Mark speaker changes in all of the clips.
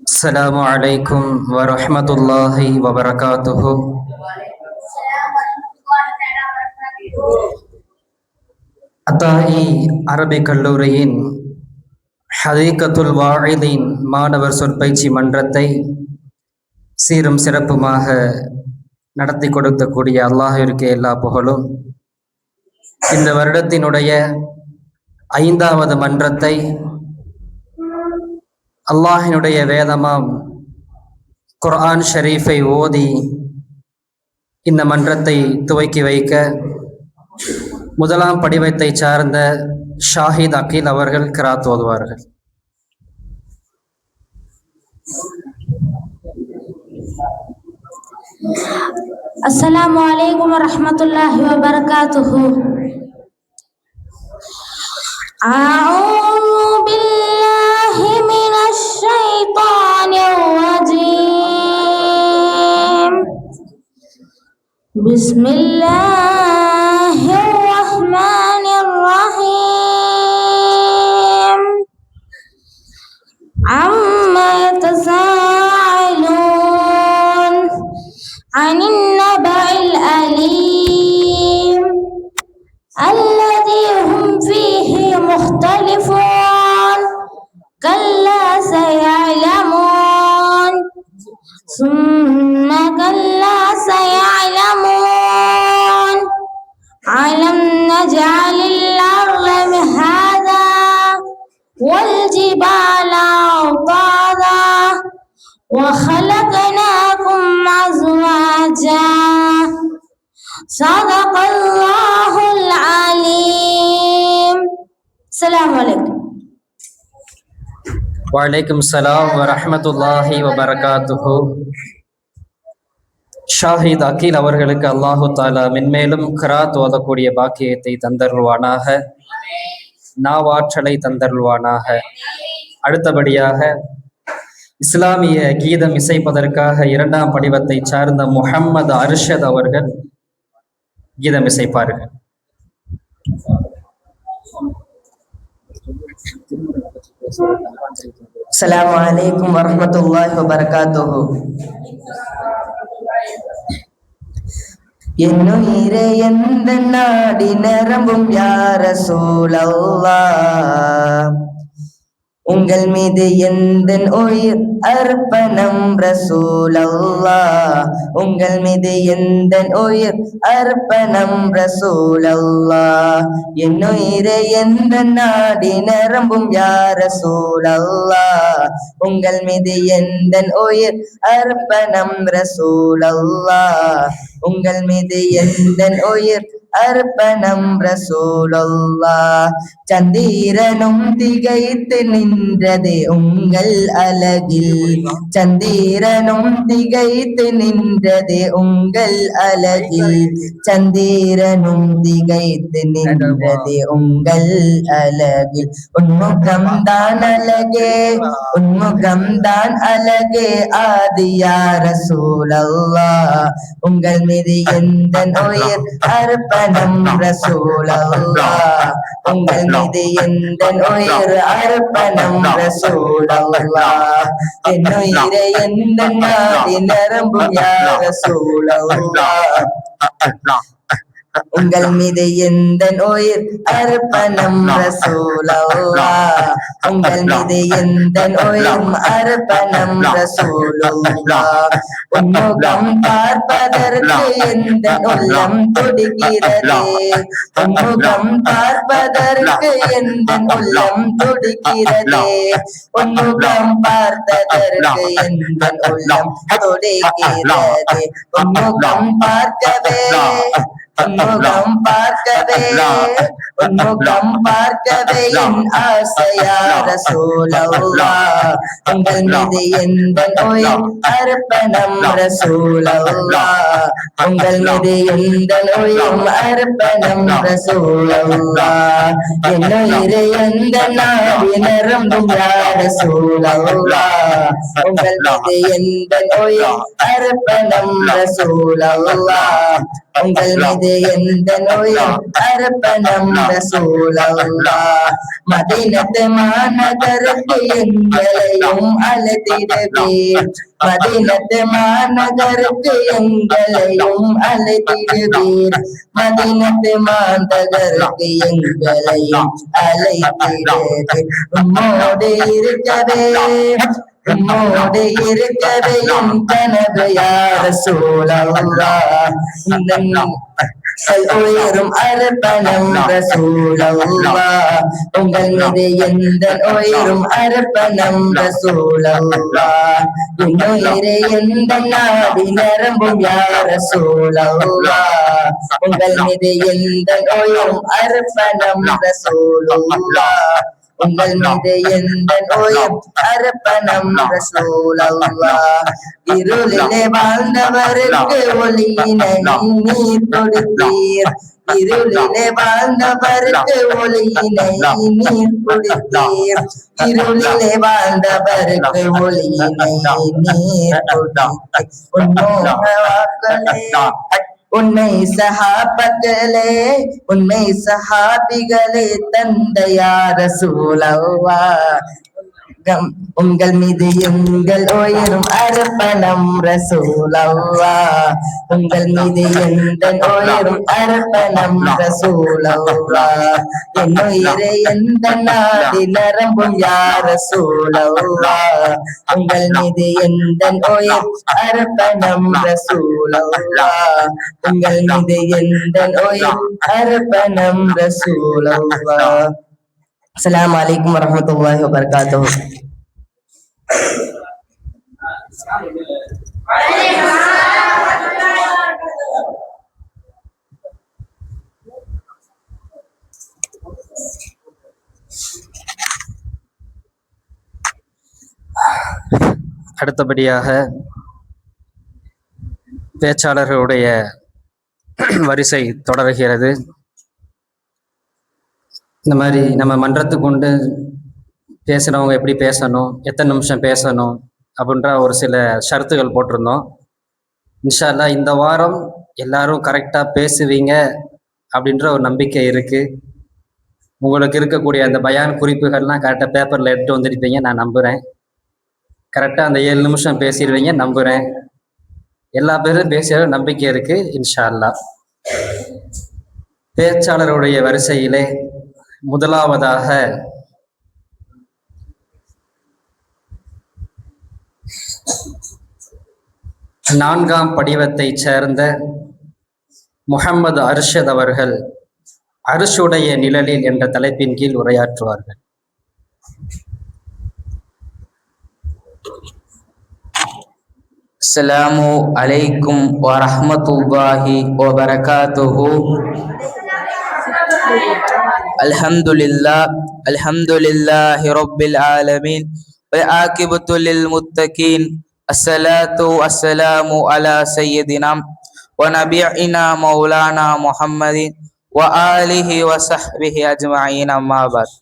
Speaker 1: السلام عليكم ورحمة الله وبركاته. அத்தாயி Arabic கல்லூரியின் ஹதீகத்துல் வாஇதீன் மாணவர் சொற்பயிற்சி மன்றத்தை சீரும் சிறப்புமாக நடத்தி கொடுக்கக்கூடிய அல்லாஹ்விற்கு எல்லா புகழும். இந்த வருடத்தினுடைய 5வது மன்றத்தை அல்லாஹினுடைய வேதமாம் குர்ஆன் ஷரீஃபை ஓதி இந்த மன்றத்தை துவக்கி வைக்க முதலாம் படிவத்தை சார்ந்த ஷாஹித் அகீல் அவர்கள் கிராத் ஓதுவார்கள்.
Speaker 2: அஸ்ஸலாமு அலைக்கும் வரஹ்மத்துல்லாஹி வபரகாத்துஹு. அஊது பில்லாஹி மினஷ் ஷைத்தானிர் ரஜீம். பிஸ்மில்லாஹிர் ரஹ்மானிர் ரஹீம். அம்மா யத்தஸாஅலூன் அனின் நபஇல் அலீம் الذي هم فيه مختلفون كلا سيعلمون ثم كلا سيعلمون ألم نجعل الأرض مهادا والجبال أوطادا وخلقناكم أزواجا صدق الله العليم. السلام عليكم.
Speaker 1: வலைக்கும் ஸலாம் வரஹ்மத்துல்லாஹி வபரகாத்துஹு. ஷாஹித் அகீல் அவர்களுக்கு அல்லாஹு தாலா மென்மேலும் கிராத் ஓதக்கூடிய பாக்கியத்தை தந்தருள்வானாக, நாவாற்றலை தந்தருள்வானாக. அடுத்தபடியாக இஸ்லாமிய கீதம் இசைப்பதற்காக 2ஆம் படிவத்தை சார்ந்த முஹம்மது அர்ஷத் அவர்கள் கீதம் இசைப்பார்கள்.
Speaker 3: அஸ்ஸலாமு அலைக்கும் வரஹ்மத்துல்லாஹி வபரகாத்துஹு. என்னுயிரே எந்த நாடி நிரம்பும் யா ரசூலல்லாஹ், உங்கள் மீது எந்த உயிர் அர்ப்பணம் ரசூலல்லாஹ், உங்கள் மீது எந்த உயிர் அர்ப்பணம் ரசூலல்லாஹ். என்னுயிரே எந்த நாடி நிரம்பும் யா ரசூலல்லாஹ், உங்கள் மீது எந்த உயிர் அர்ப்பணம் ரசூலல்லாஹ், உங்கள் மீது எந்த உயிர் அர்ப்பணம் ரசூலுல்லாஹ். சந்திரனும் திகைத்து நின்றது உங்கள் அழகில், சந்திரனும் திகைத்து நின்றது உங்கள் அழகில், சந்திரனும் திகைத்து நின்றது உங்கள் அழகில். உன்முகம் தான் அழகே, உன்முகம் தான் அழகே ஆதியா ரசூலல்லாஹ், உங்கள் மீது எந்த உயிர் அர்ப்பணம் ரசூலல்லாஹ், உங்கள் மீது எந்த உயிர் அர்ப்பணம் ரசூலல்லாஹ். என்னுயிரை எந்த நாடி நரம்பும் யா ரசூலல்லாஹ், உங்கள் மீது எந்த உயிர் அர்ப்பணம் ரசூலல்லாஹ், உங்கள் மீது எந்த உயிர் அர்ப்பணம் ரசூலுல்லாஹ். உன்முகம் பார்ப்பதற்கு எந்த உள்ளம் துடிக்கிறதே, உன்முகம் பார்ப்பதற்கு எந்த உள்ளம் துடிக்கிறதே, உன்முகம் பார்த்ததற்கு எந்த உள்ளம் துடிக்கிறதே. உன்முகம் பார்க்கவே, உன்முகம் பார்க்கவே, உன்முகம் பார்க்கவே என் ஆசையா ரசூலல்லாஹ், உங்கள் மீது எந்த உயிர் அர்ப்பணம் ரசூலல்லாஹ், உங்கள் மீது எந்த உயிர் அர்ப்பணம் ரசூலல்லாஹ். என்னுயிரை எந்த நாடி நிரம்பும் யா ரசூலல்லாஹ், உங்கள் மீது எந்த உயிர் அர்ப்பணம் ரசூலல்லாஹ், உங்கள் மீது எந்த நோயும் அர்ப்பணம் ரசூலல்லாஹ். மதீனத்து மாநகருக்கு எங்களையும் அழைத்திடுவீர். மதீனத்து மாநகருக்கு எங்களையும் அழைத்திடுவீர். மதீனத்து மாநகருக்கு எங்களையும் அழைத்திடுவீர். உம்மோடு இருக்கவே உம்மோடு இருக்கவே என் கனவு யா ரசூலல்லாஹ். உயரும் அர்ப்பணம் ரசூலல்லாஹ். உங்கள் மீது எந்த உயரும் அர்ப்பணம் ரசூலல்லாஹ். இன்னுயிரே எந்த நாடி நரம்பும் யா ரசூலல்லாஹ். உங்கள் மீது எந்த உயரும் அர்ப்பணம் ரசூலல்லாஹ். உங்கள் மீது எந்த நோயும் அர்ப்பணம் ரசூலல்லாஹ். இருளிலே வாழ்ந்தவருக்கு ஒளியினை நீர் கொடுத்தீர். இருளிலே வாழ்ந்தவருக்கு ஒளியினை நீர் கொடுத்தீர். இருளிலே வாழ்ந்தவருக்கு ஒளியினை நீர் கொடுத்தீர். உண்மை சஹாபகளே உண்மை சஹாபிகளே தந்தையா ரசூலல்லாஹ். உங்கள் மீது எங்கள் உயிரும் அர்ப்பணம் ரசூலல்லாஹ். உங்கள் மீது எந்த உயிரும் அர்ப்பணம் ரசூலல்லாஹ். என் உயிரை எந்த நாடி நரம்பும் யா ரசூலல்லாஹ். உங்கள் மீது எந்த உயிர் அர்ப்பணம் ரசூலல்லாஹ். உங்கள் மீது எந்த உயிர் அர்ப்பணம் ரசூலல்லாஹ். அஸ்ஸலாமு அலைக்கும் வரஹ்மத்துல்லாஹி வபரகாத்துஹு.
Speaker 1: அடுத்தபடியாக பேச்சாளர்களுடைய வரிசை தொடர்கிறது. இந்த மாதிரி நம்ம மன்றத்துக்கு கொண்டு பேசுகிறவங்க எப்படி பேசணும், எத்தனை நிமிஷம் பேசணும் அப்படின்ற ஒரு சில ஷரத்துகள் போட்டிருந்தோம். இன்ஷா அல்லாஹ் இந்த வாரம் எல்லாரும் கரெக்டாக பேசுவீங்க அப்படின்ற ஒரு நம்பிக்கை இருக்குது. உங்களுக்கு இருக்கக்கூடிய அந்த பயான் குறிப்புகள்லாம் கரெக்டாக பேப்பரில் எடுத்து வந்துருப்பீங்க நான் நம்புகிறேன். கரெக்டாக அந்த 7 நிமிஷம் பேசிடுவீங்க நம்புகிறேன். எல்லா பேரும் பேசுகிற நம்பிக்கை இருக்குது இன்ஷா அல்லாஹ். பேச்சாளருடைய வரிசையிலே முதலாவதாக நான்காம் படிவத்தை சேர்ந்த முஹம்மது அர்ஷத் அவர்கள் அர்ஷுடைய நிழலில் என்ற தலைப்பின் கீழ் உரையாற்றுவார்கள்.
Speaker 4: அஸ்ஸலாமு அலைக்கும் வரஹ்மத்துல்லாஹி வபரகாத்துஹு. அல்ஹம்துலில்லாஹி ரப்பில் ஆலமீன் வல் ஆகிபத்து லில் முத்தகீன். அஸ்ஸலாத்து வஸ்ஸலாமு அலா சய்யிதினா வ நபியினா மௌலானா முஹம்மதின் வ ஆலிஹி வ ஸஹ்பிஹி அஜ்மஈன். அம்மா பஅத்.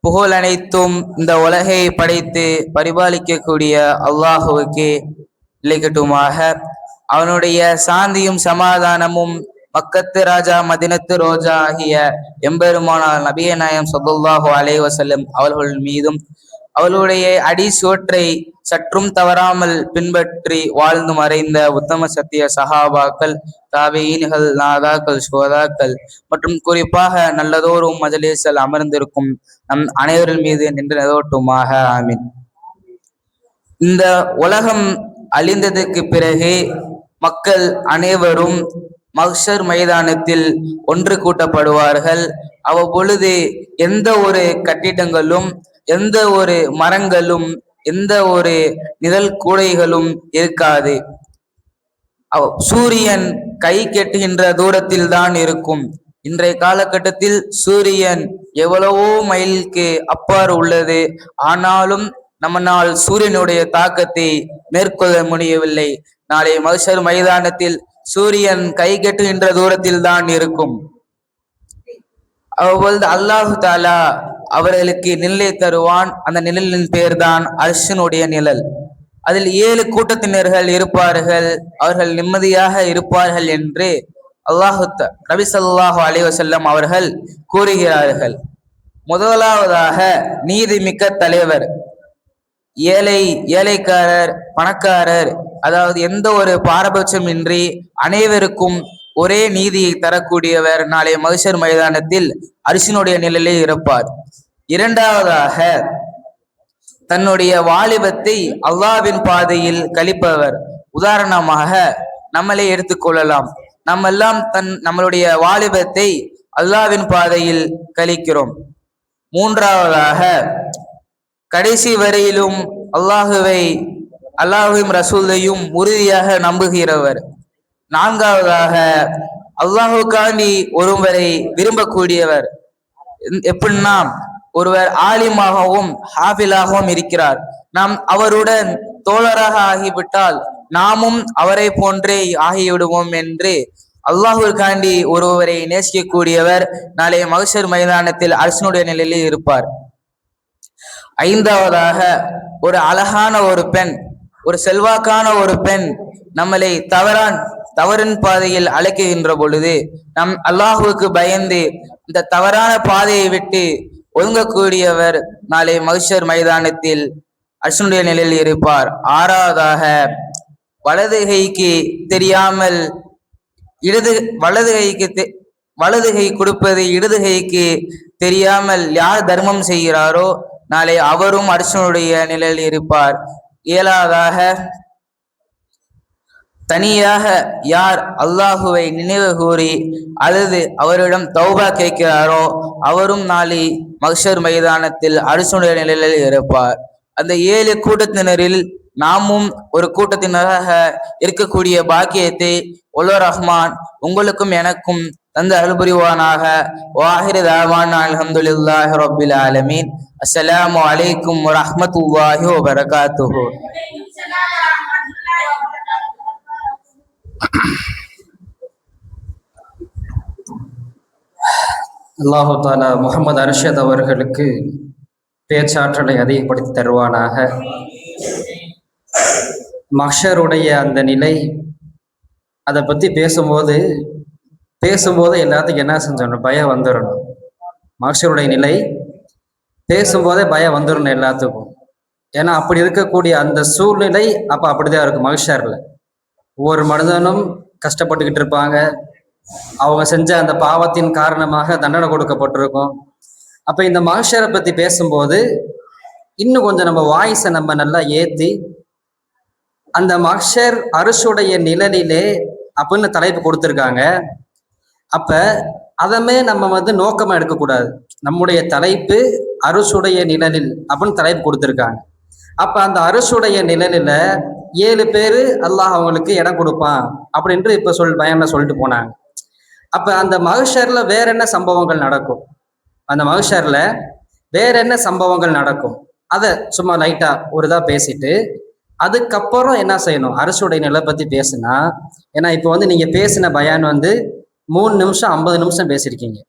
Speaker 4: புகழ் அனைத்தும் இந்த உலகை படைத்து பரிபாலிக்கக்கூடிய அல்லாஹுவுக்கே இழைக்கட்டுமாக. அவனுடைய சாந்தியும் சமாதானமும் மக்கத்து ராஜா மதினத்து ரோஜா ஆகிய எம்பெருமானார் நபிய நாயம் ஸல்லல்லாஹு அலைஹி வஸல்லம் அவர்கள் மீதும் அவளுடைய அடிசுவற்றை சற்றும் தவறாமல் பின்பற்றி வாழ்ந்து மறைந்த உத்தம சத்திய சஹாபாக்கள், தாபீன்கள், நாதாக்கள், சுஹதாக்கள் மற்றும் குறிப்பாக நல்லதோறும் மஜ்லிஸில் அமர்ந்திருக்கும் நம் அனைவரின் மீது நின்று நிலவட்டுமாக. ஆமீன். இந்த உலகம் அழிந்ததற்கு பிறகு மக்கள் அனைவரும் மஹ்ஷர் மைதானத்தில் ஒன்று கூட்டப்படுவார்கள். அவ்வப்பொழுது எந்த ஒரு கட்டிடங்களும், எந்த ஒரு மரங்களும், எந்த ஒரு நிழல் கூடைகளும் இருக்காது. சூரியன் கை கெட்டுகின்ற தூரத்தில் தான் இருக்கும். இன்றைய காலகட்டத்தில் சூரியன் எவ்வளவோ மைலுக்கு அப்பாறு உள்ளது. ஆனாலும் நம்மால் சூரியனுடைய தாக்கத்தை மேற்கொள்ள முடியவில்லை. நாளை மஹ்ஷர் மைதானத்தில் சூரியன் கை கெட்டுகின்ற தூரத்தில் தான் இருக்கும். அவ்வளவு அல்லாஹு தாலா அவர்களுக்கு நிழலை தருவான். அந்த நிழலின் பேர் தான் அர்ஷினுடைய நிழல். அதில் 7 கூட்டத்தினர்கள் இருப்பார்கள். அவர்கள் நிம்மதியாக இருப்பார்கள் என்று நபி ஸல்லல்லாஹு அலைஹி வஸல்லம் அவர்கள் கூறுகிறார்கள். முதலாவதாக நீதிமிக்க தலைவர். ஏழைக்காரர், பணக்காரர், அதாவது எந்த ஒரு பாரபட்சமின்றி அனைவருக்கும் ஒரே நீதியை தரக்கூடியவர் நாளை மஹ்ஷர் மைதானத்தில் அரிசினுடைய நிழலில் இருப்பார். இரண்டாவதாக தன்னுடைய வாலிபத்தை அல்லாஹ்வின் பாதையில் கழிப்பவர். உதாரணமாக நம்மளே எடுத்துக்கொள்ளலாம். நம்மெல்லாம் நம்மளுடைய வாலிபத்தை அல்லாஹ்வின் பாதையில் கழிக்கிறோம். மூன்றாவதாக கடைசி வரையிலும் அல்லாஹுவையும் ரசூலையும் உறுதியாக நம்புகிறவர். நான்காவதாக அல்லாஹுக்காண்டி ஒருவரை விரும்பக்கூடியவர். எப்படின்னா, ஒருவர் ஆலிமாகவும் ஹாஃபிலாகவும் இருக்கிறார், நாம் அவருடன் தோழராக ஆகிவிட்டால் நாமும் அவரை போன்றே ஆகிவிடுவோம் என்று அல்லாஹுக்காண்டி ஒருவரை நேசிக்கக்கூடியவர் நாளைய மஹ்ஷர் மைதானத்தில் அரசனுடைய நிலையில் இருப்பார். ஐந்தாவதாக ஒரு அழகான ஒரு பெண், ஒரு செல்வாக்கான ஒரு பெண் நம்மளை தவறின் பாதையில் அழைக்குகின்ற பொழுது நம் அல்லாஹுவுக்கு பயந்து இந்த தவறான பாதையை விட்டு ஒதுங்கக்கூடியவர் நாளை மஹ்ஷர் மைதானத்தில் அரசனுடைய நிலையில் இருப்பார். ஆறாவதாக வலது கைக்கு தெரியாமல் வலது கை கொடுப்பது இடது கைக்கு தெரியாமல் யார் தர்மம் செய்கிறாரோ நாளை அவரும் அரசனுடைய நிலையில் இருப்பார். ஏழாவதாக தனியாக யார் அல்லாஹுவை நினைவு கூறி அல்லது அவரிடம் தௌபா கேட்கிறாரோ அவரும் நாளை மஹ்ஷர் மைதானத்தில் அரசனுடைய நிலையில் இருப்பார். அந்த 7 கூட்டத்தினரில் நாமும் ஒரு கூட்டத்தினராக இருக்கக்கூடிய பாக்கியத்தை உலர் ரஹ்மான் உங்களுக்கும் எனக்கும் தந்து அருள்புரிவானாக. வாஹிரு தாவானா அல்ஹம்துலில்லாஹி ரப்பில் ஆலமீன். அஸ்ஸலாமு அலைக்கும் வரஹ்மத்துல்லாஹி வபரகாத்துஹு.
Speaker 1: அல்லாஹு தாலா முகமது அர்ஷத் அவர்களுக்கு பேச்சாற்றலை அதிகப்படுத்தி தருவானாக. மஹ்ஷருடைய அந்த நிலை, அதை பற்றி பேசும்போது எல்லாத்துக்கும் என்ன செஞ்சிடணும், பயம் வந்துடணும். மஹ்ஷருடைய நிலை பேசும்போதே பயம் வந்துடணும் எல்லாத்துக்கும். ஏன்னா அப்படி இருக்கக்கூடிய அந்த சூழ்நிலை அப்போ அப்படிதான் இருக்கும். மஹ்ஷரில் ஒவ்வொரு மனிதனும் கஷ்டப்பட்டுக்கிட்டு இருப்பாங்க. அவங்க செஞ்ச அந்த பாவத்தின் காரணமாக தண்டனை கொடுக்கப்பட்டிருக்கும். அப்போ இந்த மஹ்ஷரை பற்றி பேசும்போது இன்னும் கொஞ்சம் நம்ம வாய்ஸை நம்ம நல்லா ஏற்றி அந்த மஹ்ஷர் அரிசுடைய நிழலிலே அப்படின்னு தலைப்பு கொடுத்துருக்காங்க. அப்போ அதமே நம்ம நோக்கமாக எடுக்கக்கூடாது. நம்முடைய தலைப்பு அரிசுடைய நிழலில் அப்படின்னு தலைப்பு கொடுத்துருக்காங்க. அப்போ அந்த அரிசுடைய நிழலில் 7 பேர் அல்லாஹ் அவங்களுக்கு இடம் கொடுப்பான் அப்படின்ட்டு இப்போ பயனில் சொல்லிட்டு போனாங்க. அப்போ அந்த மஹ்ஷரில் வேற என்ன சம்பவங்கள் நடக்கும், அந்த மஹ்ஷரில் வேற என்ன சம்பவங்கள் நடக்கும், அதை சும்மா லைட்டாக ஒரு இதாக பேசிட்டு அதுக்கப்புறம் என்ன செய்யணும், அரசுடைய நிலை பற்றி பேசுனா. ஏன்னா இப்போ நீங்கள் பேசின பயான் 3 நிமிஷம் 50 நிமிஷம் பேசியிருக்கீங்க.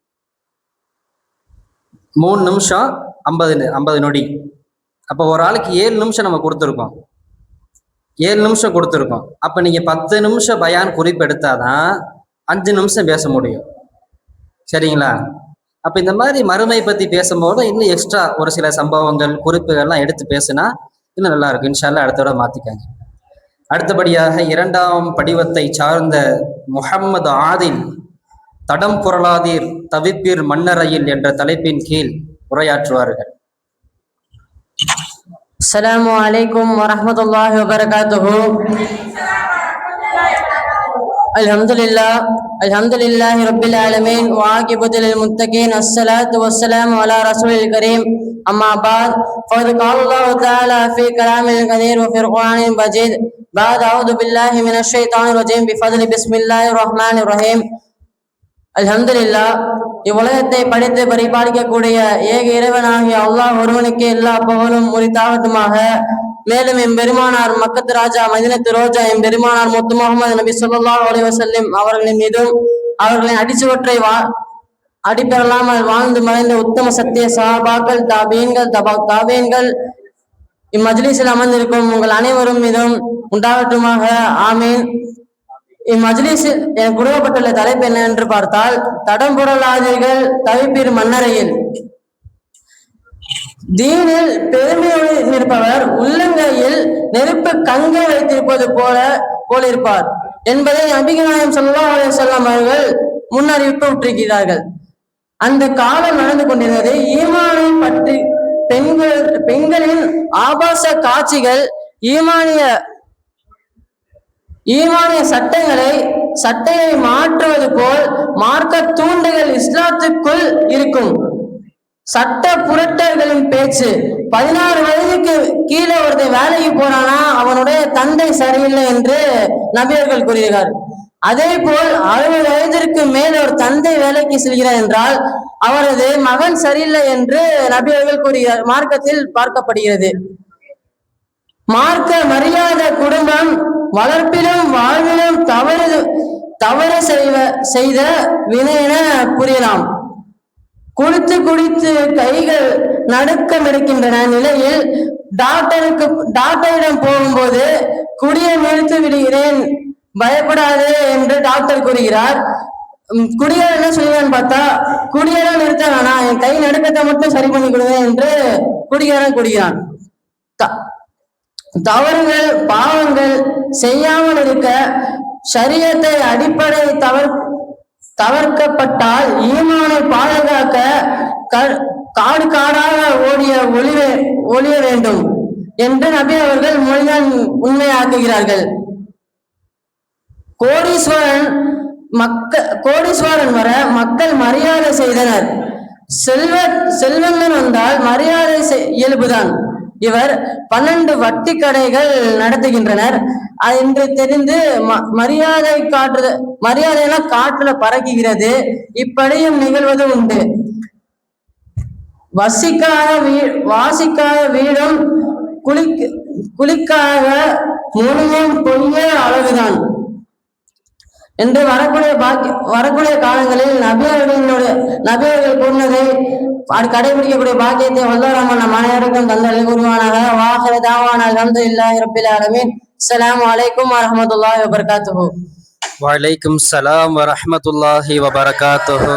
Speaker 1: 3 நிமிஷம் 50 நொடி. அப்போ ஒரு ஆளுக்கு 7 நிமிஷம் நம்ம கொடுத்துருக்கோம். 7 நிமிஷம் கொடுத்துருக்கோம். அப்போ நீங்கள் 10 நிமிஷம் பயான் குறிப்பெடுத்தாதான் 5 நிமிஷம் பேச முடியும். சரிங்களா? அப்போ இந்த மாதிரி மறுமை பற்றி பேசும்போது இன்னும் எக்ஸ்ட்ரா ஒரு சில சம்பவங்கள் குறிப்புகள்லாம் எடுத்து பேசுனா இன்னும் நல்லா இருக்கும். இன்ஷா அல்லாஹ் அடுத்தோட மாற்றிக்காங்க. அடுத்தபடியாக 2ஆம் படிவத்தை சார்ந்த முஹம்மது ஆதில் தடம் புரளாதீர் தவிப்பீர் மன்னரையில் என்ற தலைப்பின் கீழ் உரையாற்றுவார்கள்.
Speaker 5: அஸ்ஸலாமு அலைக்கும் வரஹ்மத்துல்லாஹி வபரகாத்துஹு. அல்ஹம்துலில்லாஹி ரப்பில் ஆலமீன் வ ஆகிபத்துல் முத்தகீன். அஸ்ஸலாத்து வஸ்ஸலாமு அலா ரசூலில் கரீம். அம்மா பாத். ஃபகத் கால அல்லாஹு தஆலா ஃபீ கலாமில் கதீர் வ ஃபில் குர்ஆனில் மஜீத். பாத் அஊது பில்லாஹி மினஷ் ஷைத்தானிர் ரஜீம். பிஃபத்லி பிஸ்மில்லாஹிர் ரஹ்மானிர் ரஹீம். அல்ஹம்துலில்லாஹ். இவ்வுலகத்தை படைத்து பரிபாலிக்கக்கூடிய ஏக இறைவனாகிய அல்லாஹ் ஒருவனுக்கு எல்லா புகழும் உரித்தாகட்டுமாக. மேலும் எம்பெருமானார் மக்கத்து ராஜா மதீனத்து ரோஜா எம்பெருமானார் முத்து முஹம்மது நபி ஸல்லல்லாஹு அலைஹி வஸல்லம் அவர்களின் மீதும் அவர்களின் அடிச்சுவற்றை அடிப்பெறலாமல் வாழ்ந்து மறைந்த உத்தம சத்திய சஹாபாக்கள், தாபீன்கள், தாபீன்கள் இம்மஜ்லிஸில் அமர்ந்திருக்கும் உங்கள் அனைவரும் மீதும் உண்டாகட்டுமாக. ஆமீன். இம்மஜ்லிஸில் எனக்கு கொடுக்கப்பட்டுள்ள தலைப்பு என்னவென்று பார்த்தால், தடம்புரலாதீர்கள் தவிப்பீர் மன்னரையில். தீனில் பெருமையோடு நிற்பவர் உள்ளங்கையில் நெருப்பு கங்கை வைத்திருப்பது போலிருப்பார் என்பதை நபிகள் நாயகம் ஸல்லல்லாஹு அலைஹி வஸல்லம் அவர்கள் முன்னறிவிப்பு விட்டிருக்கிறார்கள். அந்த காலம் நடந்து கொண்டிருந்தது. ஈமானை பற்றி பெண்களின் ஆபாச காட்சிகள், ஈமானிய சட்டையை மாற்றுவது போல் மார்க்க தூண்டுகள் இஸ்லாத்துக்குள் இருக்கும். சட்ட புரட்டர்களின் பேச்சு. 16 வயதுக்கு கீழே ஒருத்தர் வேலைக்கு போறானா அவனுடைய தந்தை சரியில்லை என்று நபியர்கள் கூறுகிறார். அதே போல் 60 வயதிற்கு மேல் ஒரு தந்தை வேலைக்கு செல்கிறார் என்றால் அவரது மகன் சரியில்லை என்று நபியர்கள் கூறுகிறார். மார்க்கத்தில் பார்க்கப்படுகிறது. மார்க்க மரியாத குடும்பம் வளர்ப்பிலும் வாழ்விலும் தவறு செய்த வினை என புரியலாம். குடித்து கைகள் நடுக்கம் எடுக்கின்றன நிலையில் டாக்டரிடம் போகும்போது குடியை நிறுத்தி விடுகிறேன், பயப்படாதே என்று டாக்டர் கூறுகிறார். குடியார் என்ன சொல்லுவான்னு பார்த்தா, குடியாரம் நிறுத்த வேணாம், என் கை நடுக்கத்தை மட்டும் சரி பண்ணி கொடுங்க என்று குடிகாரன் கூறுகிறான். தவறுகள் பாவங்கள் செய்யாமல் இருக்க ஷரியத்தை அடிப்படை தவிர்க்கப்பட்டால் ஈமானை பாதுகாக்க காடு காடாக ஒளிய வேண்டும் என்று நபி அவர்கள் மொழிதான் உண்மையாக்குகிறார்கள். கோடீஸ்வரன் வர மக்கள் மரியாதை செய்தனர். செல்வந்தன் வந்தால் மரியாதை இயல்புதான். இவர் 12 வட்டி கடைகள் நடத்துகின்றனர் என்று தெரிந்து மரியாதையெல்லாம் காற்றுல பறக்குகிறது. இப்படியும் நிகழ்வது உண்டு. வாசிக்காத வீடும் குளிக்காக முழுமையும் பொய்ய அழகுதான் என்று வரக்கூடிய காலங்களில் நபியர்கள் கூறினதை கடைபிடிக்கக்கூடிய பாக்கியத்தை வல்லரஹ்மான் நம் அனைவருக்கும் தந்தல் கூறுவானாக. வாஹிரு தாவானா அல்ஹம்துலில்லாஹி ரப்பில் ஆலமீன். அஸ்ஸலாமு அலைக்கும் வரஹ்மத்துல்லாஹி வபரகாத்துஹு.
Speaker 1: வலைக்கும் சலாம் வரஹ்மத்துல்லாஹி வபரகாத்துஹு.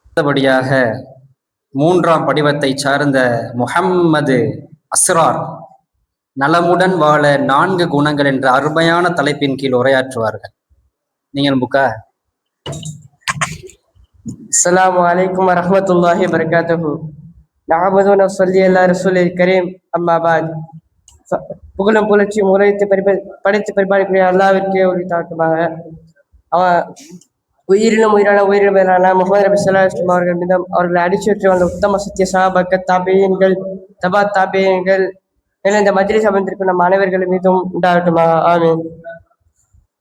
Speaker 1: அடுத்தபடியாக 3ஆம் படிவத்தை சார்ந்த முஹம்மது அஸ்ரார் நலமுடன் வாழ 4 குணங்கள் என்ற அருமையான தலைப்பின் கீழ் உரையாற்றுவார்கள். நீங்கள் புக்கா.
Speaker 6: அஸ்ஸலாமு அலைக்கும் வரஹ்மத்துல்லாஹி வபரகாத்துஹு. நஹ்மது வ நுஸல்லி அலா ரசூலில் கரீம். அம்மா பாத். புகழும் புகழ்ச்சியும் படைத்து பரிபாலிக்கூடிய அல்லாஹ்விற்கே உரித்தாகட்டுமாக. அவன் உயிரினும் உயிரினமான முஹம்மது நபி ஸல்லல்லாஹு அலைஹி வஸல்லம் அவர்கள் மீதும் அவர்களை அடிச்சுற்றி வந்த உத்தம சத்திய சஹாபாக்கள், தாபியீன்கள், தபா தாபியீன்கள், இந்த மஜ்லிஸ் அமர்ந்திருக்கும் நம் அனைவர்கள் மீதும் உண்டாகட்டுமாக. ஆமீன்.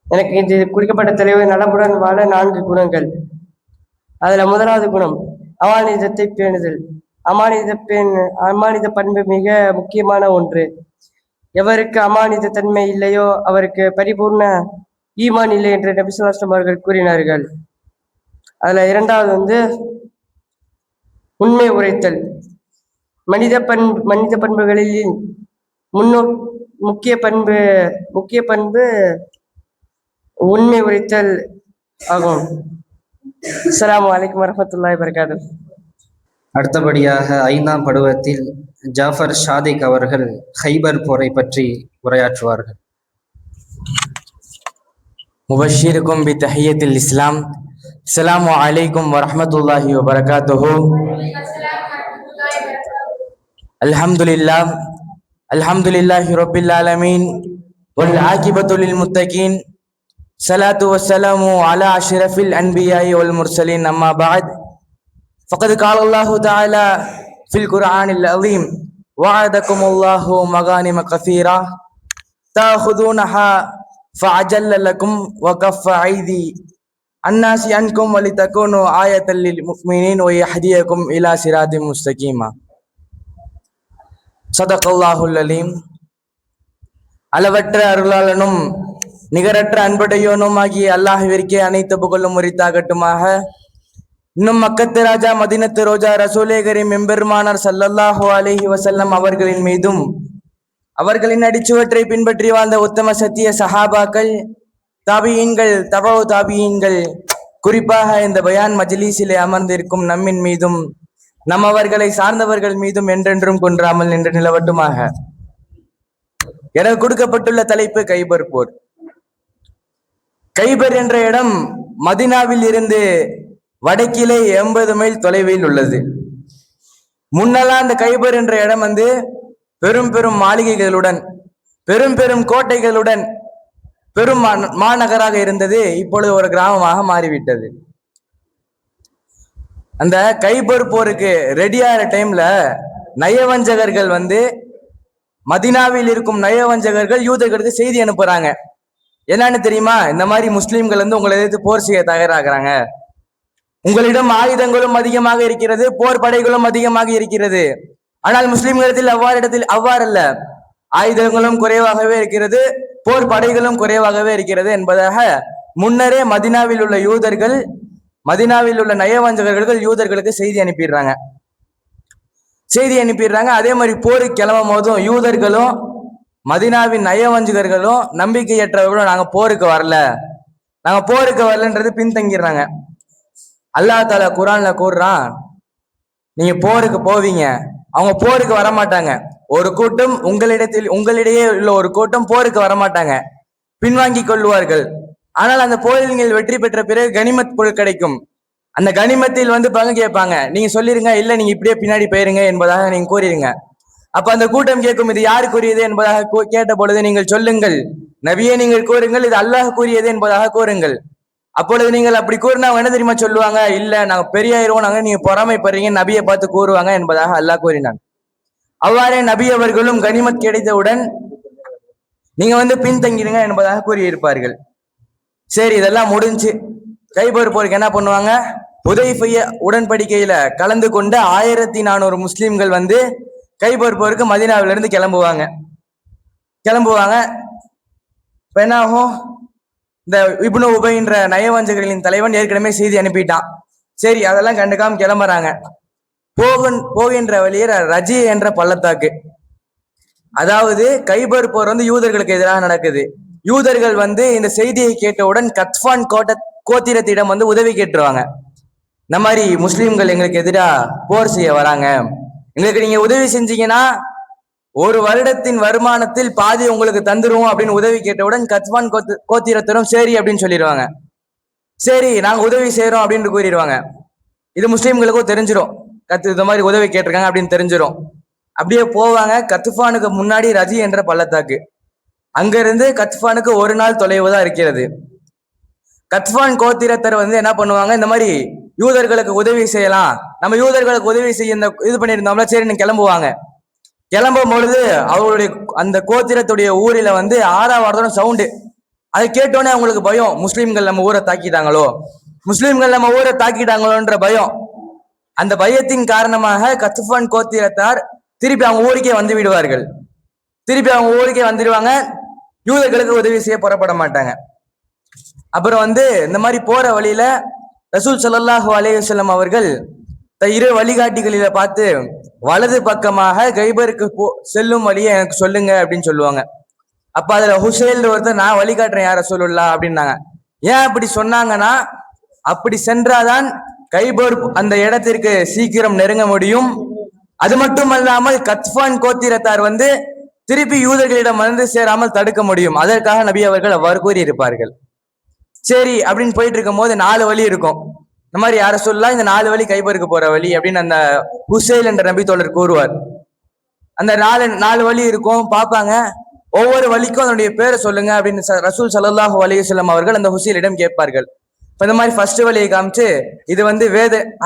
Speaker 6: எனக்கு இது குறிக்கப்பட்ட தலைவர் நலமுடன் வாழ 4 குணங்கள். அதுல முதலாவது குணம் அமானிதத்தை பேணுதல். அமானித பண்பு மிக முக்கியமான ஒன்று. எவருக்கு அமானித தன்மை இல்லையோ அவருக்கு பரிபூர்ண ஈமான் இல்லை என்று நபி ஸல்லல்லாஹு அலைஹி வஸல்லம் அவர்கள் கூறினார்கள். அதுல இரண்டாவது உண்மை உரைத்தல். மனித பண்புகளில் முக்கிய பண்பு உண்மை உரைத்தல் ஆகும். அஸ்ஸலாமு அலைக்கும் வரஹ்மத்துல்லாஹி வபரகாத்துஹு.
Speaker 1: அடுத்தபடியாக 5ஆம் பருவத்தில் ஜாஃபர் ஷாதிக் அவர்கள் ஹைபர் போரை பற்றி உரையாற்றுவார்கள்.
Speaker 4: முபஷ்ஷிருக்கும் பி தஹியத்தில் இஸ்லாம். அஸ்ஸலாமு அலைக்கும் வரஹ்மத்துல்லாஹி வபரகாத்துஹு. அல்ஹம்துலில்லாஹி ரப்பில் ஆலமீன் வல் ஆகிபத்து லில் முத்தகீன். ஸலாத்து வஸ்ஸலாமு அலா அஷ்ரஃபில் அன்பியாஇ வல் முர்சலீன். அம்மா பஅத். فقد قال الله تعالى في القرآن العظيم وعدكم الله مغانم كثيرة تأخذونها فعجل لكم وكف أيدي الناس عنكم ولتكونوا آية للمؤمنين ويهديكم إلى صراط مستقيم. صدق الله العليم. அளவற்ற அருளாளனும் நிகரற்ற அன்புடையோனும் ஆகிய அல்லாஹ்விற்கே அனைத்து புகழும் உரித்தாகட்டுமாக. இன்னும் மக்கத்து ராஜா மதினத்து ரோஜா ரசூலே கரீம் எம்பெருமானார் ஸல்லல்லாஹு அலைஹி வஸல்லம் அவர்களின் மீதும் அவர்களின் அடிச்சுவற்றை பின்பற்றி வாழ்ந்த உத்தம சத்திய சஹாபாக்கள், தாபியீன்கள், தபவு தாபியீன்கள், குறிப்பாக இந்த பயான் மஜ்லிஸிலே அமர்ந்திருக்கும் நம்மின் மீதும் நம்மவர்களை சார்ந்தவர்கள் மீதும் என்றென்றும் குன்றாமல் நின்று நிலவட்டுமாக. எனக்கு கொடுக்கப்பட்டுள்ள தலைப்பு கைபர் போர். கைபர் என்ற இடம் மதினாவில் இருந்து வடக்கிலே 80 மைல் தொலைவில் உள்ளது. முன்னெல்லாம் அந்த கைபர் என்ற இடம் பெரும் பெரும் மாளிகைகளுடன், பெரும் பெரும் கோட்டைகளுடன் பெரும் மாநகராக இருந்தது. இப்பொழுது ஒரு கிராமமாக மாறிவிட்டது. அந்த கைபர் போருக்கு ரெடியாகிற டைம்ல நயவஞ்சகர்கள் மதினாவில் இருக்கும் நயவஞ்சகர்கள் யூதர்களுக்கு செய்தி அனுப்புறாங்க. என்னன்னு தெரியுமா? இந்த மாதிரி முஸ்லிம்கள் உங்களை எதிர்த்து போர் செய்ய தயாராகிறாங்க. உங்களிடம் ஆயுதங்களும் அதிகமாக இருக்கிறது, போர் படைகளும் அதிகமாக இருக்கிறது. ஆனால் முஸ்லிம்களிடத்தில் அவ்வாறல்ல. ஆயுதங்களும் குறைவாகவே இருக்கிறது, போர் படைகளும் குறைவாகவே இருக்கிறது என்பதாக முன்னரே மதினாவில் உள்ள நயவஞ்சகர்கள் யூதர்களுக்கு செய்தி அனுப்பிடுறாங்க. அதே மாதிரி போருக்கு கிளம்பும் போதும் யூதர்களும் மதினாவின் நயவஞ்சகர்களும் நம்பிக்கையற்றவர்களும் நாங்க போருக்கு வரலன்றது பின்தங்கிடுறாங்க. அல்லாஹ் தஆலா குர்ஆன்ல கூறுறான், நீங்க போருக்கு போவீங்க, அவங்க போருக்கு வரமாட்டாங்க. ஒரு கூட்டம் உங்களிடையே உள்ள ஒரு கூட்டம் போருக்கு வரமாட்டாங்க, பின்வாங்கி கொள்வார்கள். ஆனால் அந்த போரில் நீங்கள் வெற்றி பெற்ற பிறகு கனிமத் பொருள் கிடைக்கும். அந்த கனிமத்தில் பங்கு கேட்பாங்க. நீங்க சொல்லிருங்க, இல்ல நீங்க இப்படியே பின்னாடி போயிருங்க என்பதாக நீங்க கூறிடுங்க. அப்ப அந்த கூட்டம் கேட்கும், இது யாரு கூறியது என்பதாக கேட்ட பொழுது நீங்கள் சொல்லுங்கள், நபியே நீங்கள் கூறுங்கள், இது அல்லாஹ் கூறியது என்பதாக கூறுங்கள். அப்பொழுது நீங்கள் அப்படி கூறினா என்ன தெரியுமா சொல்லுவாங்க? இல்ல நாங்க பெரியாயிருவோம், நாங்க நீங்க பொறாமைப்படுறீங்க, நபியை பார்த்து கூறுவாங்க என்பதாக அல்லாஹ் கூறினான். அவ்வாறே நபி அவர்களும் கனிமத் கிடைத்தவுடன் நீங்க பின்தங்கிடுங்க என்பதாக கூறியிருப்பார்கள். சரி, இதெல்லாம் முடிஞ்சு கைபர் போருக்கு என்ன பண்ணுவாங்க? ஹுதைஃபியா உடன்படிக்கையில கலந்து கொண்ட 1400 முஸ்லிம்கள் கைபர் போருக்கு மதீனாவிலிருந்து கிளம்புவாங்க. இப்ப என்ன ஆகும்? இந்த இப்னு உபைன்ற நயவஞ்சகர்களின் தலைவன் ஏற்கனவே செய்தி அனுப்பிட்டான். சரி, அதெல்லாம் கண்டுக்காம கிளம்புறாங்க. போகின்ற வழியே ரஜி என்ற பள்ளத்தாக்கு, அதாவது கைபர் போர் யூதர்களுக்கு எதிராக நடக்குது. யூதர்கள் இந்த செய்தியை கேட்டவுடன் கத்ஃபான் கோத்திரத்திடம் உதவி கேட்டுருவாங்க. இந்த மாதிரி முஸ்லிம்கள் எங்களுக்கு எதிராக போர் செய்ய வராங்க, எங்களுக்கு நீங்க உதவி செஞ்சீங்கன்னா ஒரு வருடத்தின் வருமானத்தில் பாதி உங்களுக்கு தந்துருவோம் அப்படின்னு உதவி கேட்டவுடன் கத்ஃபான் கோத்திரத்திடம் சரி அப்படின்னு சொல்லிடுவாங்க. சரி, நாங்க உதவி செய்யறோம் அப்படின்னு கூறிடுவாங்க. இது முஸ்லிம்களுக்கும் தெரிஞ்சிடும், இந்த மாதிரி உதவி கேட்டிருக்காங்க அப்படின்னு தெரிஞ்சிடும். அப்படியே போவாங்க. கத்ஃபானுக்கு முன்னாடி ரஜி என்ற பள்ளத்தாக்கு, அங்கிருந்து கத்ஃபானுக்கு ஒரு நாள் தொலைவு தான் இருக்கிறது. கத்ஃபான் கோத்திரத்தர் என்ன பண்ணுவாங்க? இந்த மாதிரி யூதர்களுக்கு உதவி செய்யலாம், நம்ம யூதர்களுக்கு உதவி செய்ய இது பண்ணியிருந்தோம்ல, சரின்னு கிளம்புவாங்க. கிளம்பும் பொழுது அவருடைய அந்த கோத்திரத்துடைய ஊரில 6வது சவுண்டு. அதை கேட்டோன்னே அவங்களுக்கு பயம், முஸ்லிம்கள் நம்ம ஊரை தாக்கிட்டாங்களோன்ற பயம். அந்த பயத்தின் காரணமாக கத்ஃபான் கோத்திரத்தார் திருப்பி அவங்க ஊருக்கே வந்துடுவாங்க. யூதர்களுக்கு உதவி செய்ய புறப்பட மாட்டாங்க. அப்புறம் இந்த மாதிரி போற வழியில ரசூல் ஸல்லல்லாஹு அலைஹி வஸல்லம் அவர்கள் இரு வழிகாட்டிகளில பார்த்து வலது பக்கமாக கைபருக்கு செல்லும் வழியை எனக்கு சொல்லுங்க அப்படின்னு சொல்லுவாங்க. அப்ப அதுல ஹுசைல் ஒருத்தர், நான் வழிகாட்டுறேன் யார சொல்லலாம் அப்படின்னாங்க. ஏன் அப்படி சொன்னாங்கன்னா, அப்படி சென்றாதான் கைபர் அந்த இடத்திற்கு சீக்கிரம் நெருங்க முடியும். அது மட்டும் அல்லாமல் கத்ஃபான் கோத்திரத்தார் திருப்பி யூதர்களிடம் சேராமல் தடுக்க முடியும். அதற்காக நபி அவர்கள் அவ்வாறு கூறியிருப்பார்கள். சரி அப்படின்னு போயிட்டு இருக்கும் போது 4 வழி இருக்கும். இந்த மாதிரி யார சொல்லலாம், இந்த 4 வழி கைபருக்கு போற வழி அப்படின்னு அந்த ஹுசைல் என்ற நபி தோழர் கூறுவார். அந்த 4 வழி இருக்கும். பார்ப்பாங்க, ஒவ்வொரு வழிக்கும் அதனுடைய பேரை சொல்லுங்க அப்படின்னு ரசூல் ஸல்லல்லாஹு அலைஹி வஸல்லம் அவர்கள் அந்த ஹுசைலிடம் கேட்பார்கள். இப்ப இந்த மாதிரி ஃபர்ஸ்ட் வழியை காமிச்சு, இது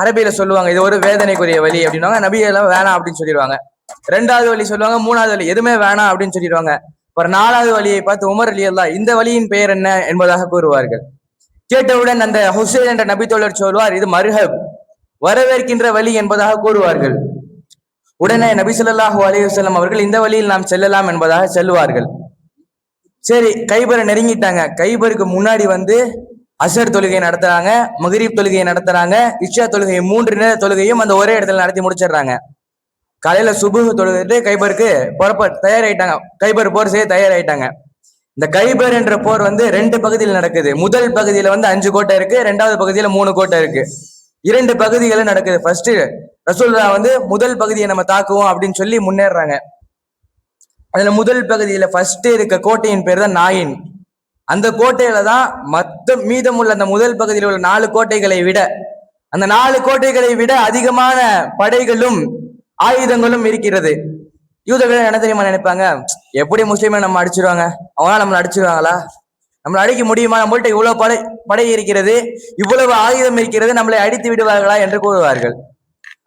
Speaker 4: அரபியில சொல்லுவாங்க, இது ஒரு வேதனைக்குரிய வழி அப்படின்வாங்க. நபி எல்லாம் வேணாம் அப்படின்னு சொல்லிடுவாங்க. 2வது வழி சொல்லுவாங்க, 3வது வழி எதுவுமே வேணாம் அப்படின்னு சொல்லிடுவாங்க. அப்புறம் 4வது வழியை பார்த்து உமர் ரலியல்லாஹு, இந்த வழியின் பெயர் என்ன என்பதாக கூறுவார்கள். கேட்டவுடன் அந்த ஹுசைன் என்ற நபி தோழர் சொல்வார், இது மர்ஹப், வரவேற்கின்ற வழி என்பதாக கூறுவார்கள். உடனே நபி ஸல்லல்லாஹு அலைஹி வஸல்லம் அவர்கள் இந்த வழியில் நாம் செல்லலாம் என்பதாக செல்வார்கள். சரி, கைபரை நெருங்கிட்டாங்க. கைபருக்கு முன்னாடி அசர் தொழுகை நடத்துறாங்க, மகரீப் தொழுகையை நடத்துறாங்க, இஷா தொழுகை 3 நேர தொழுகையும் அந்த ஒரே இடத்துல நடத்தி முடிச்சிடுறாங்க. காலையில சுபுஹ் தொழுகிட்டு கைபருக்கு தயாராயிட்டாங்க, கைபர் போர் செய்ய தயாராயிட்டாங்க. இந்த கைபர் என்ற போர் 2 பகுதியில் நடக்குது. முதல் பகுதியில 5 கோட்டை இருக்கு, 2வது பகுதியில 3 கோட்டை இருக்கு. 2 பகுதிகளும் நடக்குது. ஃபர்ஸ்ட் ரசூலுல்லாஹ் முதல் பகுதியை நம்ம தாக்குவோம் அப்படின்னு சொல்லி முன்னேறாங்க. அதுல முதல் பகுதியில ஃபர்ஸ்ட் இருக்க கோட்டையின் பேர் தான் நாயின். அந்த கோட்டையில தான் மீதமுள்ள அந்த முதல் பகுதியில் உள்ள 4 கோட்டைகளை விட அந்த 4 கோட்டைகளை விட அதிகமான படைகளும் ஆயுதங்களும் இருக்கிறது. யூதர்கள் என்ன தெரியுமா நினைப்பாங்க, எப்படி முஸ்லீமை நம்ம அடிச்சிருவாங்க, அவங்களால நம்மளை அடிச்சிருவாங்களா, நம்மளை அடிக்க முடியுமா, நம்மள்ட்ட இவ்வளவு படை இருக்கிறது, இவ்வளவு ஆயுதம் இருக்கிறது, நம்மளை அடித்து விடுவார்களா என்று கூறுவார்கள்.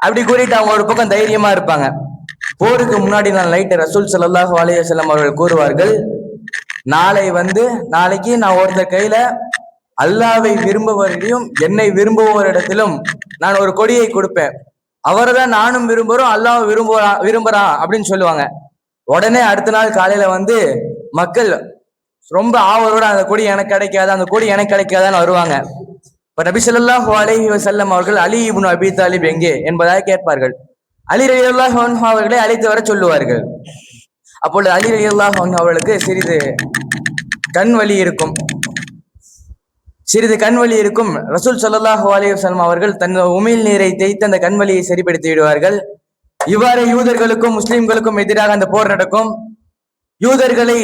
Speaker 4: அப்படி கூறிட்டு அவங்க ஒரு பக்கம் தைரியமா இருப்பாங்க. போருக்கு முன்னாடி நான் நைட்டு ரசூல் ஸல்லல்லாஹு அலைஹி வஸல்லம் அவர்கள் கூறுவார்கள், நாளைக்கு நான் ஒருத்தர் கையில அல்லாவை விரும்புவவர்களையும் என்னை விரும்புவோரிடத்திலும் நான் ஒரு கொடியை கொடுப்பேன். அவரை தான் நானும் விரும்புறோம், அல்லாஹ் விரும்புறான் அப்படின்னு சொல்லுவாங்க. உடனே அடுத்த நாள் காலையில மக்கள் ரொம்ப ஆவலோட அந்த கொடி எனக்கு கிடைக்காதான்னு வருவாங்க. இப்ப நபி ஸல்லல்லாஹு அலைஹி வஸல்லம் அவர்கள் அலி இப்னு அபி தாலிப் எங்கே என்பதாக கேட்பார்கள். அலி ரலியல்லாஹு அன்ஹு அவர்களை அழைத்து வர சொல்லுவார்கள். அப்பொழுது அலி ரலியல்லாஹு அன்ஹு அவர்களுக்கு சிறிது கண் வலி இருக்கும். ரசூல் ஸல்லல்லாஹு அலைஹி வஸல்லம் அவர்கள் தன் உமிழ் நீரை தேய்த்து அந்த கண் வலியை சரிப்படுத்தி விடுவார்கள். இவ்வாறு யூதர்களுக்கும் முஸ்லிம்களுக்கும் எதிராக அந்த போர் நடக்கும். யூதர்களை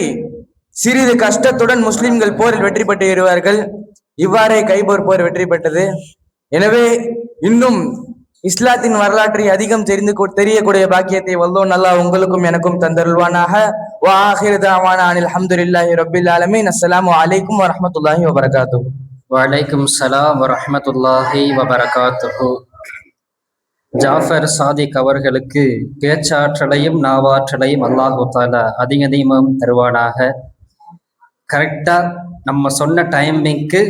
Speaker 4: சிறிது கஷ்டத்துடன் முஸ்லிம்கள் போரில் வெற்றி பெற்று வருவார்கள். இவ்வாறே கைபர் போர் வெற்றி பெற்றது. எனவே இன்னும் இஸ்லாத்தின் வரலாற்றை அதிகம் தெரியக்கூடிய பாக்கியத்தை வல்லோன் அல்லாஹ் உங்களுக்கும் எனக்கும் தந்தருள்வானாக. வா ஆகிரு தஅவானா அனில் ஹம்துலில்லாஹி ரப்பில் ஆலமீன். அஸ்ஸலாமு அலைக்கும் வரஹ்மத்துல்லாஹி வபரகாத்துஹு.
Speaker 1: வலைக்கும் சலாம் வரஹ்மத்துல்லாஹி வபரகாத்துஹு. ஜாஃபர் சாதிக் அவர்களுக்கு பேச்சாற்றலையும் நாவாற்றலையும் அல்லாஹு தஆலா அதிகமாக தருவானாக. கரெக்டா நம்ம சொன்ன டைமிங்க்கு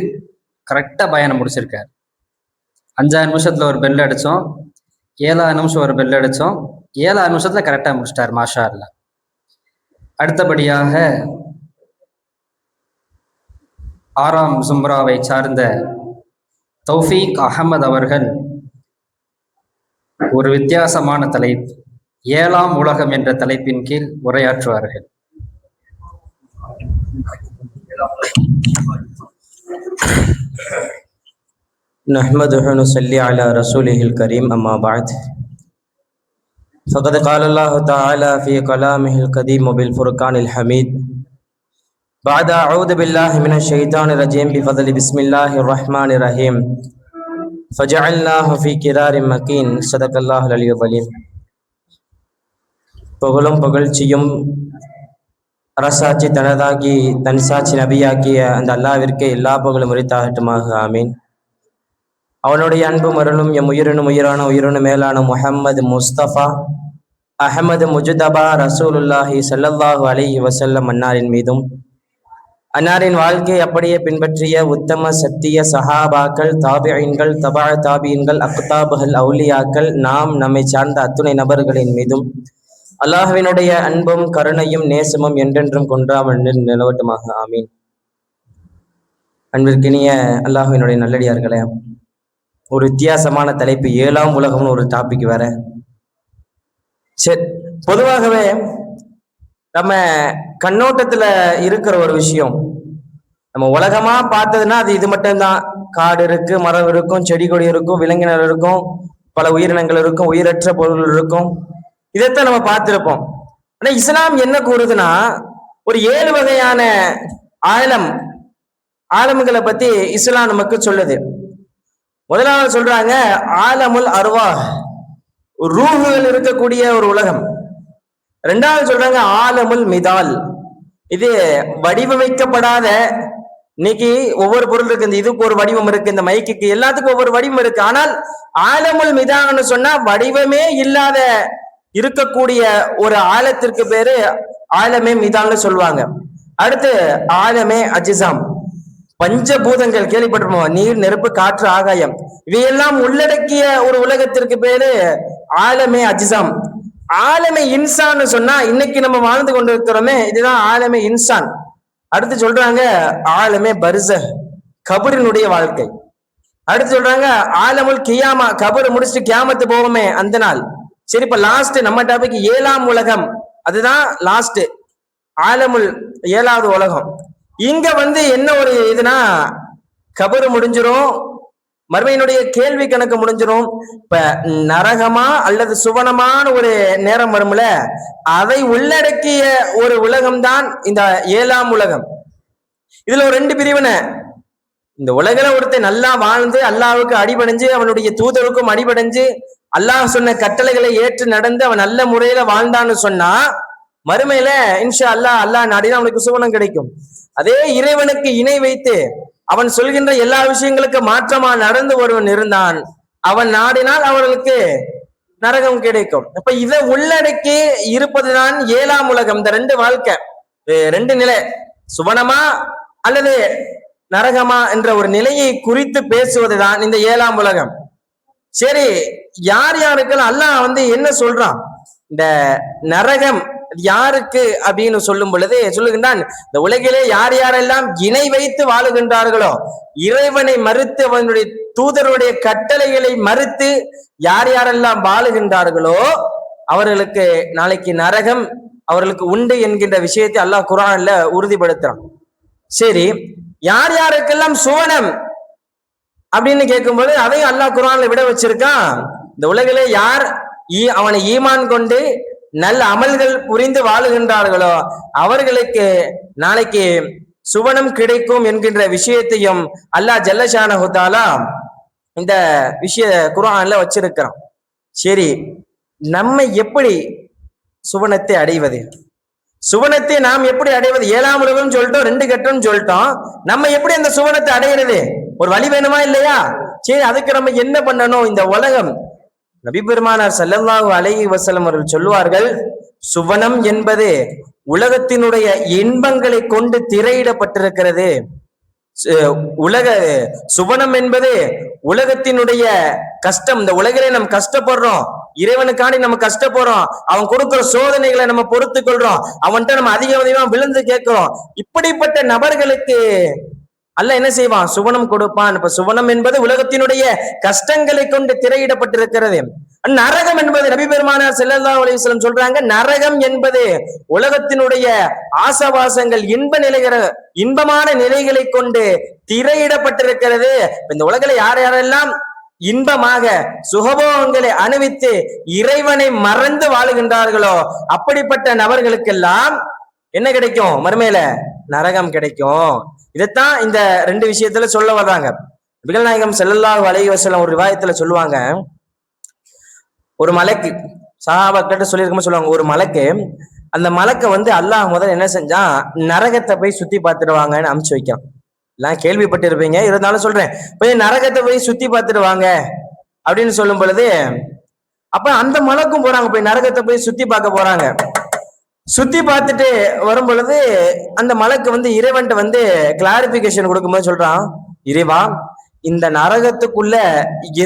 Speaker 1: கரெக்டா பயணம் முடிச்சிருக்காரு. 5 நிமிஷத்துல ஒரு பெல் அடிச்சோம், 7 நிமிஷம் ஒரு பெல் அடிச்சோம், 7 நிமிஷத்துல கரெக்டா முடிச்சிட்டார். மாஷா அல்லாஹ். அடுத்தபடியாக 6ஆம் ஜும்ராவை சார்ந்த தௌஃபீக் அஹமது அவர்கள் ஒரு வித்தியாசமான தலைப்பு 7ஆம் உலகம் என்ற தலைப்பின் கீழ் உரையாற்றுவார்கள்.
Speaker 7: نحمده ونصلي على رسوله الكريم أما بعد فقد قال الله تعالى في كلامه القديم وبالفرقان الحميد بعد أعوذ بالله من الشيطان الرجيم بفضل بسم الله الرحمن الرحيم فجعلناه في قرار مكين صدق الله العلي العظيم. புகழும் புகழ்ச்சியும் அரசாட்சி தனதாகி தன் சாட்சி நபியாக்கிய அந்த அல்லாவிற்கு எல்லா புகழும் உரித்தாகட்டுமாக. ஆமீன். அவனுடைய அன்பும் அருளும் எம் உயிரினும் மேலான முஹம்மது முஸ்தபா அஹமது முஜ்தபா ரசூலுல்லாஹி ஸல்லல்லாஹு அலைஹி வஸல்லம் அன்னாரின் மீதும், அன்னாரின் வாழ்க்கையை அப்படியே பின்பற்றிய உத்தம சத்திய சஹாபாக்கள், தாபிஈன்கள், தபா தாபியின்கள், அக்தாபுகள், அவுலியாக்கள், நம்மை சார்ந்த அத்துணை நபர்களின் மீதும் அல்லாஹ்வினுடைய அன்பும் கருணையும் நேசமும் என்றென்றும் கொன்றாமல் நிலவட்டுமாக. ஆமீன். அன்பிற்கினிய அல்லாஹ்வினுடைய நல்லடியார்களே, ஒரு வித்தியாசமான தலைப்பு, 7ஆம் உலகம்னு ஒரு டாபிக் வேற. சரி, பொதுவாகவே நம்ம கண்ணோட்டத்துல இருக்கிற ஒரு விஷயம், நம்ம உலகமா பார்த்ததுன்னா அது இது மட்டும்தான். காடு இருக்கு, மரம் இருக்கும், செடி கொடி இருக்கும், விலங்கினர் இருக்கும், பல உயிரினங்கள் இருக்கும், உயிரற்ற பொருள்கள் இருக்கும். இதைத்தான் நம்ம பார்த்திருப்போம். ஆனா இஸ்லாம் என்ன கூறுதுன்னா, ஒரு 7 வகையான ஆலம்களை பத்தி இஸ்லாம் நமக்கு சொல்லுது. முதலாவது சொல்றாங்க ஆலமுல் அர்வாஹ், ரூஹுகள் இருக்கக்கூடிய ஒரு உலகம். 2வது சொல்றாங்க ஆலமுல் மிதால், இது வடிவமைக்கப்படாத, இன்னைக்கு ஒவ்வொரு பொருள் இருக்கு, இந்த இதுக்கு ஒரு வடிவம் இருக்கு, இந்த மைக்குக்கு எல்லாத்துக்கும் ஒவ்வொரு வடிவம் இருக்கு. ஆனால் ஆலமுல் மிதான்னு சொன்னா வடிவமே இல்லாத இருக்கக்கூடிய ஒரு ஆலத்திற்கு பேரு ஆலமே மிதான்னு சொல்லுவாங்க. அடுத்து ஆலமே அஜிசாம், பஞ்சபூதங்கள் கேள்விப்பட்டிருப்போம், நீர், நெருப்பு, காற்று, ஆகாயம், இவையெல்லாம் உள்ளடக்கிய ஒரு உலகத்திற்கு பேரு ஆலமே அஜிசாம். ஆலமே இன்சான்னு சொன்னா இன்னைக்கு நம்ம வாழ்ந்து கொண்டிருக்கிறோமே, இதுதான் ஆலமே இன்சான். அடுத்து சொல்றாங்க ஆலமே பர்ஸஹ், கபரினுடைய வாழ்க்கை. அடுத்து சொல்றாங்க ஆலமுல் கியாமா, கபர் முடிச்சுட்டு கியாமத்து போவோமே அந்த நாள். சரி, இப்ப லாஸ்ட் நம்ம டாபிக் 7ஆம் உலகம், அதுதான் லாஸ்ட் ஆலமுல் 7வது உலகம். இங்க என்ன ஒரு இதுனா, கபர் முடிஞ்சிரும், மறுமையினுடைய கேள்வி கணக்கு முடிஞ்சிரும். இப்ப நரகமா அல்லது சுவனமான ஒரு நேரம் வரும்ல, அதை உள்ளடக்கிய ஒரு உலகம்தான் இந்த 7ஆம் உலகம். இதுல ஒரு 2 பிரிவினை. இந்த உலகில ஒருத்தன் நல்லா வாழ்ந்து அல்லாஹ்வுக்கு அடிபடைஞ்சு அவனுடைய தூதருக்கும் அடிபடைஞ்சு அல்லாஹ் சொன்ன கட்டளைகளை ஏற்று நடந்து அவன் நல்ல முறையில வாழ்ந்தான்னு சொன்னா மறுமையில இன்ஷா அல்லாஹ் நாடினா அவனுக்கு சுவனம் கிடைக்கும். அதே இறைவனுக்கு இணை வைத்து அவன் சொல்கின்ற எல்லா விஷயங்களுக்கு மாற்றமா நடந்து ஒருவன் இருந்தான், அவன் நாடினால் அவர்களுக்கு நரகம் கிடைக்கும். அப்ப இதை உள்ளடக்கி இருப்பதுதான் 7ஆம் உலகம். இந்த 2 வாழ்க்கை, 2 நிலை, சுவனமா அல்லது நரகமா என்ற ஒரு நிலையை குறித்து பேசுவதுதான் இந்த 7ஆம் உலகம். சரி, யார் யாருக்கெல்லாம் அல்லாஹ் என்ன சொல்றான், இந்த நரகம் யாருக்கு அப்படின்னு சொல்லும் பொழுது சொல்லுகின்றான், இந்த உலகிலே யார் யாரெல்லாம் இணை வைத்து வாழுகின்றார்களோ, இறைவனை மறுத்து அவனுடைய தூதருடைய கட்டளைகளை மறுத்து யார் யாரெல்லாம் வாழுகின்றார்களோ அவர்களுக்கு நாளைக்கு நரகம் அவர்களுக்கு உண்டு என்கின்ற விஷயத்தை அல்லாஹ் குர்ஆன்ல உறுதிப்படுத்துறான். சரி, யார் யாருக்கெல்லாம் சுவனம் அப்படின்னு கேட்கும்போது அதையும் அல்லாஹ் குர்ஆன்ல விட வச்சிருக்கான். இந்த உலகிலே யார் அவனை ஈமான் கொண்டு நல்ல அமல்கள் புரிந்து வாழுகின்றார்களோ அவர்களுக்கு நாளைக்கு சுவனம் கிடைக்கும் என்கின்ற விஷயத்தையும் அல்லாஹ் ஜல்லஷானஹு தஆலா இந்த விஷய குர்ஆன்ல வச்சிருக்கிறான். சரி, நம்ம எப்படி சுவனத்தை அடைவது, சுவனத்தை நாம் எப்படி அடைவது? 7ஆம் உலகம் சொல்லிட்டோம், 2 கட்டம் சொல்லிட்டோம். நம்ம எப்படி அந்த சுவனத்தை அடைகிறது? ஒரு வழி வேணுமா இல்லையா? சரி, அதுக்கு நம்ம என்ன பண்ணணும்? இந்த உலகம், நபி பெருமானார் ஸல்லல்லாஹு அலைஹி வஸல்லம் அவர்கள் சொல்லுவார்கள், சுவனம் என்பது உலகத்தினுடைய இன்பங்களை கொண்டு திரையிடப்பட்டிருக்கிறது. சுவனம் என்பது உலகத்தினுடைய கஷ்டம். இந்த உலகிலே நம்ம கஷ்டப்படுறோம், இறைவனுக்காண்டி நம்ம கஷ்டப்படுறோம், அவன் கொடுக்கிற சோதனைகளை நம்ம பொறுத்து கொள்றோம், அவன்கிட்ட நம்ம அதிகமா விழுந்து கேட்கிறோம். இப்படிப்பட்ட நபர்களுக்கு அல்லாஹ் என்ன செய்வான்? சுவனம் கொடுப்பான். இப்ப சுவனம் என்பது உலகத்தினுடைய கஷ்டங்களை கொண்டு திரையிடப்பட்டிருக்கிறது. நரகம் என்பது நபி பெருமானார் ஸல்லல்லாஹு அலைஹி வஸல்லம் சொல்றாங்க, நரகம் என்பது உலகத்தினுடைய ஆசவாசங்கள் இன்பமான நிலைகளை கொண்டு திரையிடப்பட்டிருக்கிறது. இந்த உலகில யார் யாரெல்லாம் இன்பமாக சுகபோகங்களை அனுபவித்து இறைவனை மறந்து வாழுகின்றார்களோ அப்படிப்பட்ட நபர்களுக்கெல்லாம் என்ன கிடைக்கும்? மறுமையில நரகம் கிடைக்கும். இதைத்தான் இந்த 2 விஷயத்துல சொல்ல வர்றாங்க. நபிகள் நாயகம் ஸல்லல்லாஹு அலைஹி வஸல்லம் ஒரு ரிவாயத்துல சொல்லுவாங்க, ஒரு மலக்கு சஹாபாக்கிட்ட சொல்லியிருக்கோம் சொல்லுவாங்க, ஒரு மலக்கு, அந்த மலக்கை அல்லாஹ் முதல்ல என்ன செஞ்சான், நரகத்தை போய் சுத்தி பார்த்துடுவாங்கன்னு அனுப்பிச்சு வைக்கான். எல்லாம் கேள்விப்பட்டு இருப்பீங்க, இருந்தாலும் சொல்றேன், போய் நரகத்தை போய் சுத்தி பார்த்துடுவாங்க அப்படின்னு சொல்லும் பொழுது அப்ப அந்த மலக்கும் போறாங்க, போய் நரகத்தை போய் சுத்தி பார்க்க போறாங்க. சுத்தி பார்த்துட்டு வரும் பொழுது அந்த மலக்கு இறைவன்ட்ட கிளாரிபிகேஷன் கொடுக்கும்போது சொல்றான், இறைவா, இந்த நரகத்துக்குள்ள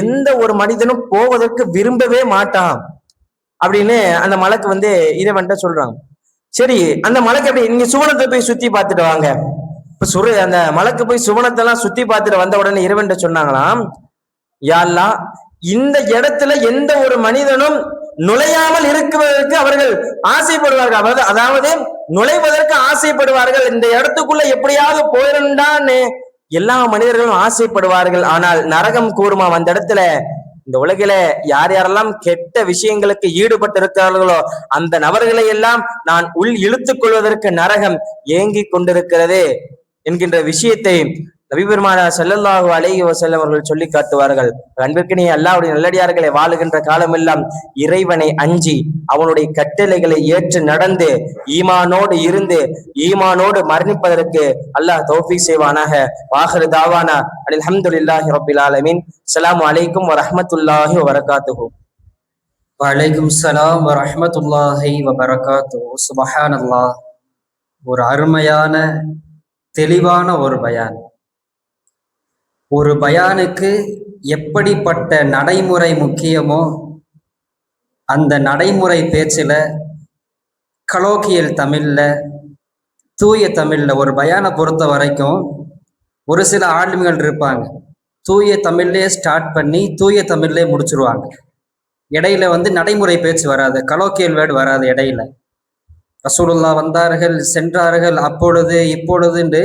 Speaker 7: எந்த ஒரு மனிதனும் போவதற்கு விரும்பவே மாட்டான் அப்படின்னு அந்த மலக்கு இறைவன்ட்ட சொல்றாங்க. சரி, அந்த மலக்கு எப்படி, நீங்க சுவனத்தை போய் சுத்தி பார்த்துட்டு வாங்க. இப்ப அந்த மலக்கு போய் சுவனத்தை எல்லாம் சுத்தி பார்த்துட்டு வந்த உடனே இறைவன்ட்ட சொன்னாங்களாம், யா அல்லாஹ், இந்த இடத்துல எந்த ஒரு மனிதனும் நுழையாமல் இருக்குவதற்கு அவர்கள் ஆசைப்படுவார்கள், அதாவது நுழைவதற்கு ஆசைப்படுவார்கள். இந்த இடத்துக்குள்ள எப்படியாவது போயிருந்தான்னு எல்லா மனிதர்களும் ஆசைப்படுவார்கள். ஆனால் நரகம் கூறுமா, அந்த இடத்துல இந்த உலகில யார் யாரெல்லாம் கெட்ட விஷயங்களுக்கு ஈடுபட்டு இருக்கிறார்களோ அந்த நபர்களை எல்லாம் நான் இழுத்துக் கொள்வதற்கு நரகம் ஏங்கிக் கொண்டிருக்கிறது என்கின்ற விஷயத்தை நபி பெருமானார் ஸல்லல்லாஹு அலைஹி வஸல்லம் அவர்கள் சொல்லி காட்டுவார்கள். அன்பிற்கினிய அல்லாஹ்வுடைய நல்லடியார்களை வாழுகின்ற காலமெல்லாம் இறைவனை அஞ்சி அவனுடைய கட்டளைகளை ஏற்று நடந்து ஈமானோடு இருந்து ஈமானோடு மரணிப்பதற்கு அல்லாஹ் தௌஃபீக் செய்வானாக. வாஹிரு தாவானா அல்ஹம்துலில்லாஹி ரப்பில் ஆலமீன். அஸ்ஸலாமு அலைக்கும் வரஹ்மத்துல்லாஹி வபரகாத்துஹு.
Speaker 1: வலைக்கும் ஸலாம் வரஹ்மத்துல்லாஹி வபரகாத்துஹு. சுப்ஹானல்லாஹ். ஒரு அருமையான தெளிவான ஒரு பயான். ஒரு பயானுக்கு எப்படிப்பட்ட நடைமுறை முக்கியமோ அந்த நடைமுறை பேச்சில், கலோக்கியல் தமிழ்ல, தூய தமிழ்ல ஒரு பயானை பொறுத்த வரைக்கும் ஒரு சில ஆளுமைகள் இருப்பாங்க, தூய தமிழ்லேயே ஸ்டார்ட் பண்ணி தூய தமிழ்லேயே முடிச்சிருவாங்க. இடையில வந்து நடைமுறை பேச்சு வராது, கலோக்கியல் வேர்டு வராது இடையில. ரசூலுல்லா வந்தார்கள், சென்றார்கள், அப்பொழுது இப்பொழுதுண்டு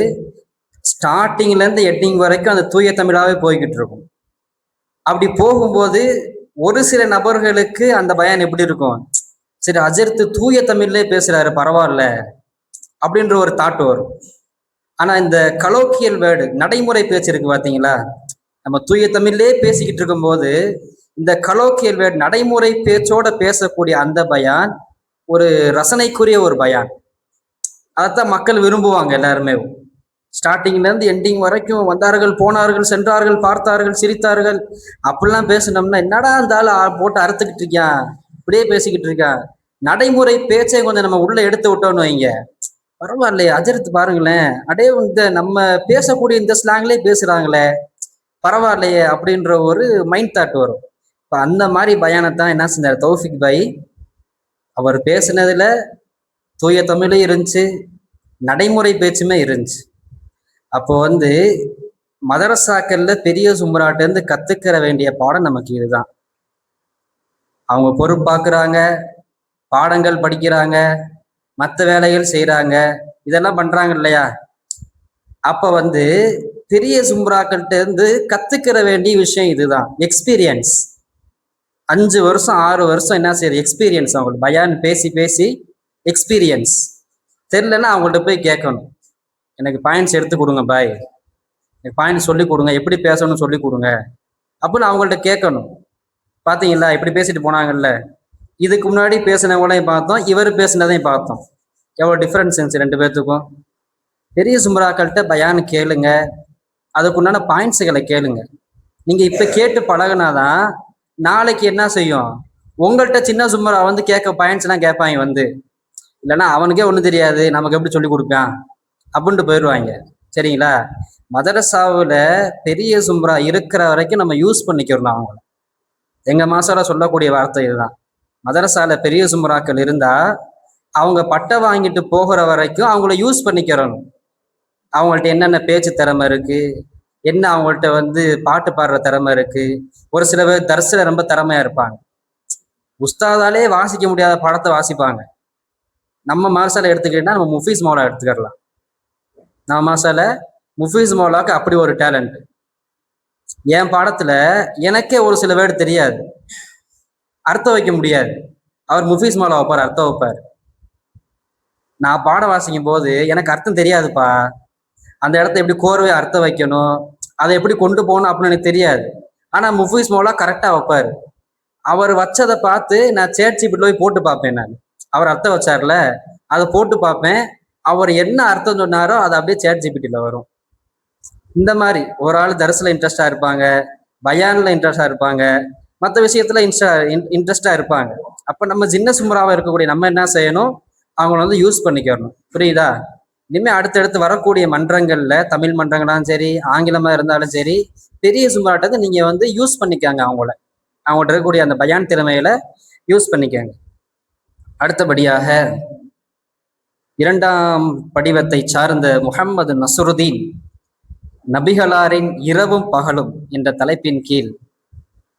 Speaker 1: ஸ்டார்டிங்லேருந்து எண்டிங் வரைக்கும் அந்த தூய தமிழாவே போய்கிட்டு இருக்கும். அப்படி போகும்போது ஒரு சில நபர்களுக்கு அந்த பயான் எப்படி இருக்கும், சரி அஜர்த்து தூய தமிழ்லே பேசுறாரு பரவாயில்ல அப்படின்ற ஒரு தாட் வரும். ஆனா இந்த கலோக்கியல் வேர்டு நடைமுறை பேச்சு இருக்கு பார்த்தீங்களா, நம்ம தூய தமிழ்லே பேசிக்கிட்டு இருக்கும்போது இந்த கலோக்கியல் வேர்டு நடைமுறை பேச்சோட பேசக்கூடிய அந்த பயான் ஒரு ரசனைக்குரிய ஒரு பயான். அதைத்தான் மக்கள் விரும்புவாங்க எல்லாருமே. ஸ்டார்டிங்ல இருந்து எண்டிங் வரைக்கும் வந்தார்கள், போனார்கள், சென்றார்கள், பார்த்தார்கள், சிரித்தார்கள் அப்படிலாம் பேசினோம்னா என்னடா இருந்தாலும் போட்டு அறுத்துக்கிட்டு இருக்கான், இப்படியே பேசிக்கிட்டு இருக்கான். நடைமுறை பேச்சை கொஞ்சம் நம்ம உள்ள எடுத்து விட்டோம்னு வைங்க, பரவாயில்லையே அஜர்த்து பாருங்களேன், அடே இந்த நம்ம பேசக்கூடிய இந்த ஸ்லாங்லேயே பேசுறாங்களே பரவாயில்லையே அப்படின்ற ஒரு மைண்ட் தாட் வரும். இப்போ அந்த மாதிரி பயானத்தான் என்ன செஞ்சார் தௌஃபிக் பாய். அவர் பேசினதுல தூய தமிழும் இருந்துச்சு, நடைமுறை பேச்சுமே இருந்துச்சு. அப்போ வந்து மதரசாக்கள்ல பெரிய சும்ராட்டேருந்து கத்துக்கிற வேண்டிய பாடம் நமக்கு இதுதான். அவங்க பொறுப்பாக்குறாங்க, பாடங்கள் படிக்கிறாங்க, மற்ற வேலைகள் செய்யறாங்க, இதெல்லாம் பண்றாங்க இல்லையா. அப்ப வந்து பெரிய சும்ராக்கள்கிட்ட இருந்து கத்துக்கிற வேண்டிய விஷயம் இதுதான், எக்ஸ்பீரியன்ஸ். 5 வருஷம் 6 வருஷம் என்ன செய்யுது எக்ஸ்பீரியன்ஸ். அவங்களுக்கு பயான் பேசி பேசி எக்ஸ்பீரியன்ஸ். தெரியலன்னா அவங்கள்ட்ட போய் கேட்கணும், எனக்கு பாயிண்ட்ஸ் எடுத்து கொடுங்க பாய், எனக்கு பாயிண்ட்ஸ் சொல்லி கொடுங்க, எப்படி பேசணும்னு சொல்லி கொடுங்க அப்படின்னு அவங்கள்ட்ட கேட்கணும். பார்த்தீங்களா இப்படி பேசிட்டு போனாங்கல்ல, இதுக்கு முன்னாடி பேசினவங்களையும் பார்த்தோம், இவர் பேசினதையும் பார்த்தோம். எவ்வளோ டிஃப்ரென்ஸ் இருந்துச்சு ரெண்டு பேர்த்துக்கும். பெரிய சும்ராக்கள்கிட்ட பயான் கேளுங்க, அதுக்குண்டான பாயிண்ட்ஸுகளை கேளுங்க. நீங்கள் இப்போ கேட்டு பழகினாதான் நாளைக்கு என்ன செய்யும், உங்கள்கிட்ட சின்ன சும்ரா வந்து கேட்க பாயிண்ட்ஸ்லாம் கேட்பாங்க வந்து, இல்லைன்னா அவனுக்கே ஒன்றும் தெரியாது நமக்கு எப்படி சொல்லி கொடுப்பான் அப்படின்ட்டு போயிடுவாங்க. சரிங்களா. மதரசாவில் பெரிய சும்ரா இருக்கிற வரைக்கும் நம்ம யூஸ் பண்ணிக்கிறோம் அவங்கள. எங்கள் மாசால சொல்லக்கூடிய வார்த்தை இதுதான், மதரசால பெரிய சும்ராக்கள் இருந்தால் அவங்க பட்டை வாங்கிட்டு போகிற வரைக்கும் அவங்கள யூஸ் பண்ணிக்கிறோம். அவங்கள்ட்ட என்னென்ன பேச்சு திறமை இருக்கு, என்ன அவங்கள்ட்ட வந்து பாட்டு பாடுற திறமை இருக்கு. ஒரு சில பேர் தர்சில ரொம்ப திறமையா இருப்பாங்க, உஸ்தாதாலே வாசிக்க முடியாத பாடத்தை வாசிப்பாங்க. நம்ம மாசால எடுத்துக்கிட்டா நம்ம முஃபீஸ் மௌலா எடுத்துக்கலாம். நம்ம மாசால முஃபீஸ் மௌலாவுக்கு அப்படி ஒரு டேலண்ட். என் பாடத்துல எனக்கே ஒரு சில வேர்டு தெரியாது, அர்த்தம் வைக்க முடியாது, அவர் முஃபீஸ் மௌலா வைப்பார், அர்த்தம் வைப்பார். நான் பாடம் வாசிக்கும் போது எனக்கு அர்த்தம் தெரியாதுப்பா, அந்த இடத்த எப்படி கோர்வை அர்த்தம் வைக்கணும், அதை எப்படி கொண்டு போகணும் அப்படின்னு எனக்கு தெரியாது. ஆனால் முஃபீஸ் மௌலா கரெக்டாக வைப்பார். அவர் வச்சதை பார்த்து நான் சேட்ஜிபிட்டில் போய் போட்டு பார்ப்பேன். நான் அவர் அர்த்தம் வச்சார்ல அதை போட்டு பார்ப்பேன், அவர் என்ன அர்த்தம் சொன்னாரோ அது அப்படியே சேட்ஜிபிட்டியில் வரும். இந்த மாதிரி ஒரு ஆள் தரிசில் இன்ட்ரெஸ்டாக இருப்பாங்க, பயானில் இன்ட்ரெஸ்டாக இருப்பாங்க, மற்ற விஷயத்தில் இன்ட்ரெஸ்டாக இருப்பாங்க. அப்போ நம்ம சின்ன சுமராவாக இருக்கக்கூடிய நம்ம என்ன செய்யணும், அவங்கள வந்து யூஸ் பண்ணிக்கணும். புரியுதா. இனிமேல் அடுத்தடுத்து வரக்கூடிய மன்றங்களில், தமிழ் மன்றங்களாலும் சரி, ஆங்கிலமாக இருந்தாலும் சரி, பெரிய சுமராட்டத்தை நீங்கள் வந்து யூஸ் பண்ணிக்காங்க. அவங்கள்ட்ட இருக்கக்கூடிய அந்த பயான் திறமையில யூஸ் பண்ணிக்காங்க. அடுத்தபடியாக 2ஆம் படிவத்தை சார்ந்த முஹம்மது நஸ்ருதீன் நபிகளாரின் இரவும் பகலும் என்ற தலைப்பின் கீழ்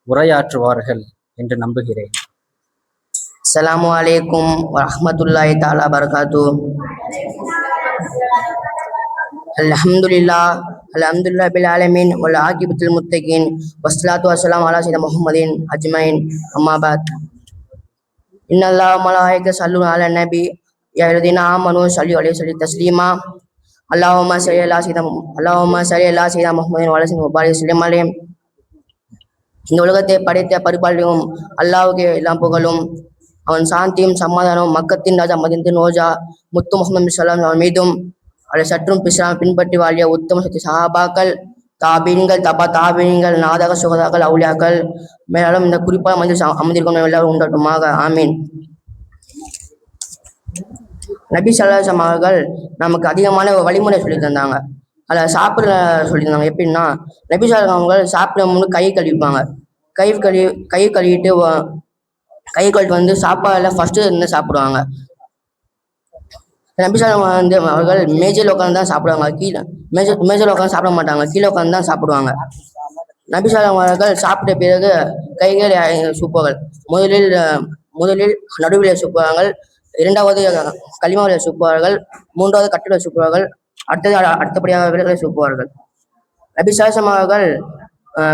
Speaker 1: உரையாற்றுவார்கள் என்று நம்புகிறேன்.
Speaker 3: அஸ்ஸலாமு அலைக்கும் வரஹ்மத்துல்லாஹி தஆலா பரகாத்து. அல்ஹம்துலில்லாஹ் பில் ஆலமீன் வல் ஆகிபத்துல் முத்தகீன் வஸ்ஸலாத்து வஸ்ஸலாமு அலா சய்யிதினா முஹம்மதின் அஜ்மஈன். அம்மா பஅத். இன்னல்லாஹ வ மலாயிகத்தஹு யஸல்லூன அலன் நபி யா அய்யுஹல்லதீன ஆமனூ ஸல்லு அலைஹி வஸல்லிமு தஸ்லீமா. அல்லாஹும்ம ஸல்லி அலா சய்யிதினா முஹம்மதின் வ அலா சய்யிதினா முபாரிக் ஸல்லிம் அலைஹி. இந்த உலகத்தை படைத்த பரிபாலிக்கும் அல்லாஹ்வுக்கே எல்லாம் புகழும், அவன் சாந்தியும் சமாதானம் மக்கத்தின் ராஜா மதிந்தின் ரோஜா முத்து முஹம்மது ஸல்லல்லாஹு அலைஹி மீதும் அதை சற்றும் பின்பற்றி வாழிய உத்தம சக்தி சஹாபாக்கள், தாபீன்கள், தபா தாபீன்கள், நாதாக சுகதாக்கள், அவுலியாக்கள் மேலும் இந்த குறிப்பாக அமர்ந்திருக்கும் எல்லாரும் உண்டாட்டுமாக. ஆமீன். நபி ஸல்லல்லாஹு அலைஹி வஸல்லம் அவர்கள் நமக்கு அதிகமான வழிமுறை சொல்லி தந்தாங்க. அதில் சாப்பிட சொல்லி தந்தாங்க. எப்படின்னா, நபி ஸல்லல்லாஹு அலைஹி வஸல்லம் அவர்கள் சாப்பிட முன்னு கை கழுவிப்பாங்க. கை கழுவிட்டு வந்து சாப்பாடுல ஃபர்ஸ்ட் இருந்து சாப்பிடுவாங்க. நபிசாலம் வந்து அவர்கள் மேஜையில் உட்காந்து தான் சாப்பிடுவாங்க, கீழே மேஜையில் உட்காந்து சாப்பிட மாட்டாங்க, கீழே உட்காந்து தான் சாப்பிடுவாங்க. நபிசாலம் அவர்கள் சாப்பிட்ட பிறகு கைகளை சூப்புவார்கள். முதலில் நடுவிலே சூப்புவார்கள், இரண்டாவது களிமாவிலே சூப்புவார்கள், மூன்றாவது கட்டில சூப்புவார்கள், அடுத்தபடியாக விரல்களை சூப்புவார்கள். நபிசாசம் அவர்கள்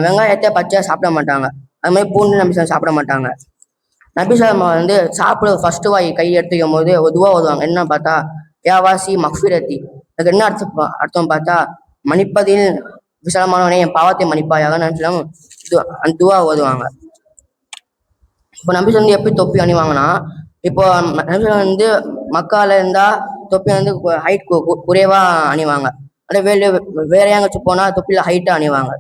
Speaker 3: வெங்காயத்தை பச்சையா சாப்பிட மாட்டாங்க, அது மாதிரி பூண்டு நபிசாலம் சாப்பிட மாட்டாங்க. நபிசாலம் வந்து சாப்பிட ஃபர்ஸ்ட் வாய் கை எடுத்து வைக்கும் போது துவா ஓதுவாங்க. என்ன பார்த்தா யாவாசி மக்ஃபிரத்தி, அதுக்கு என்ன அர்த்தம் பார்த்தா மன்னிப்பதில் விசாலமானவனே என் பாவத்தை மன்னிப்பாயாக நபிசாலம் அந்த துவா ஓதுவாங்க. இப்போ நபிசாலம் வந்து எப்படி தொப்பி அணிவாங்கன்னா, இப்போ நபிசாலம் வந்து மக்கால இருந்தா தொப்பி வந்து ஹைட் குறைவா அணிவாங்க, அதே வேற எங்கேயாச்சும் போனா தொப்பில ஹைட்டா அணிவாங்க.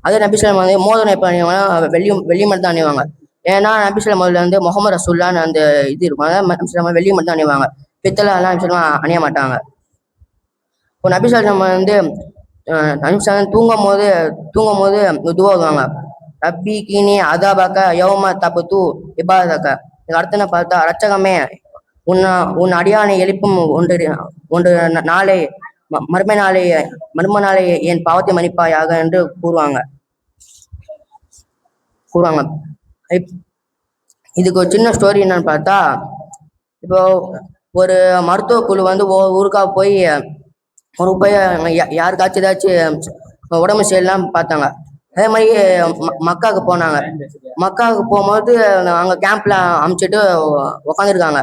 Speaker 3: அதே நபிசாலம் வந்து மோதிரம் எப்போ அணிவாங்கன்னா வெள்ளி மட்டும் தான் அணிவாங்க. ஏன்னா நபிசாலம் முதல்ல வந்து முகமது ரசூல்லான்னு அந்த இது இருக்கும், அதாவது நபிசாலம் வெள்ளி மட்டும் தான் அணிவாங்க, பித்தளை எல்லாம் நபிசாலம் அணிய மாட்டாங்க. இப்போ நபிசாலம் வந்து நபிசாலம் தூங்கும் போது துவா ஓதுவாங்க. ரப்பி கீனி அதாபாக்க யௌம தபுத்து இபாதக்க. இதுக்கு அர்த்தம் என்ன பார்த்தா, ரச்சகமே உன் அடியானை எழுப்பும் ஒன்று நாளை மர்ம நாளை என் பாவத்தை மன்னிப்பாயாக என்று கூறுவாங்க. இதுக்கு ஒரு சின்ன ஸ்டோரி என்னன்னு பார்த்தா, இப்போ ஒரு மருத்துவ குழு வந்து ஊருக்கா போய் யாருக்காச்சும் ஏதாச்சும் உடம்பு சரியில்லாம பார்த்தாங்க. அதே மாதிரி மக்காவுக்கு போனாங்க. மக்காவுக்கு போகும்போது அங்க கேம்ப்ல அமுச்சிட்டு உக்காந்துருக்காங்க.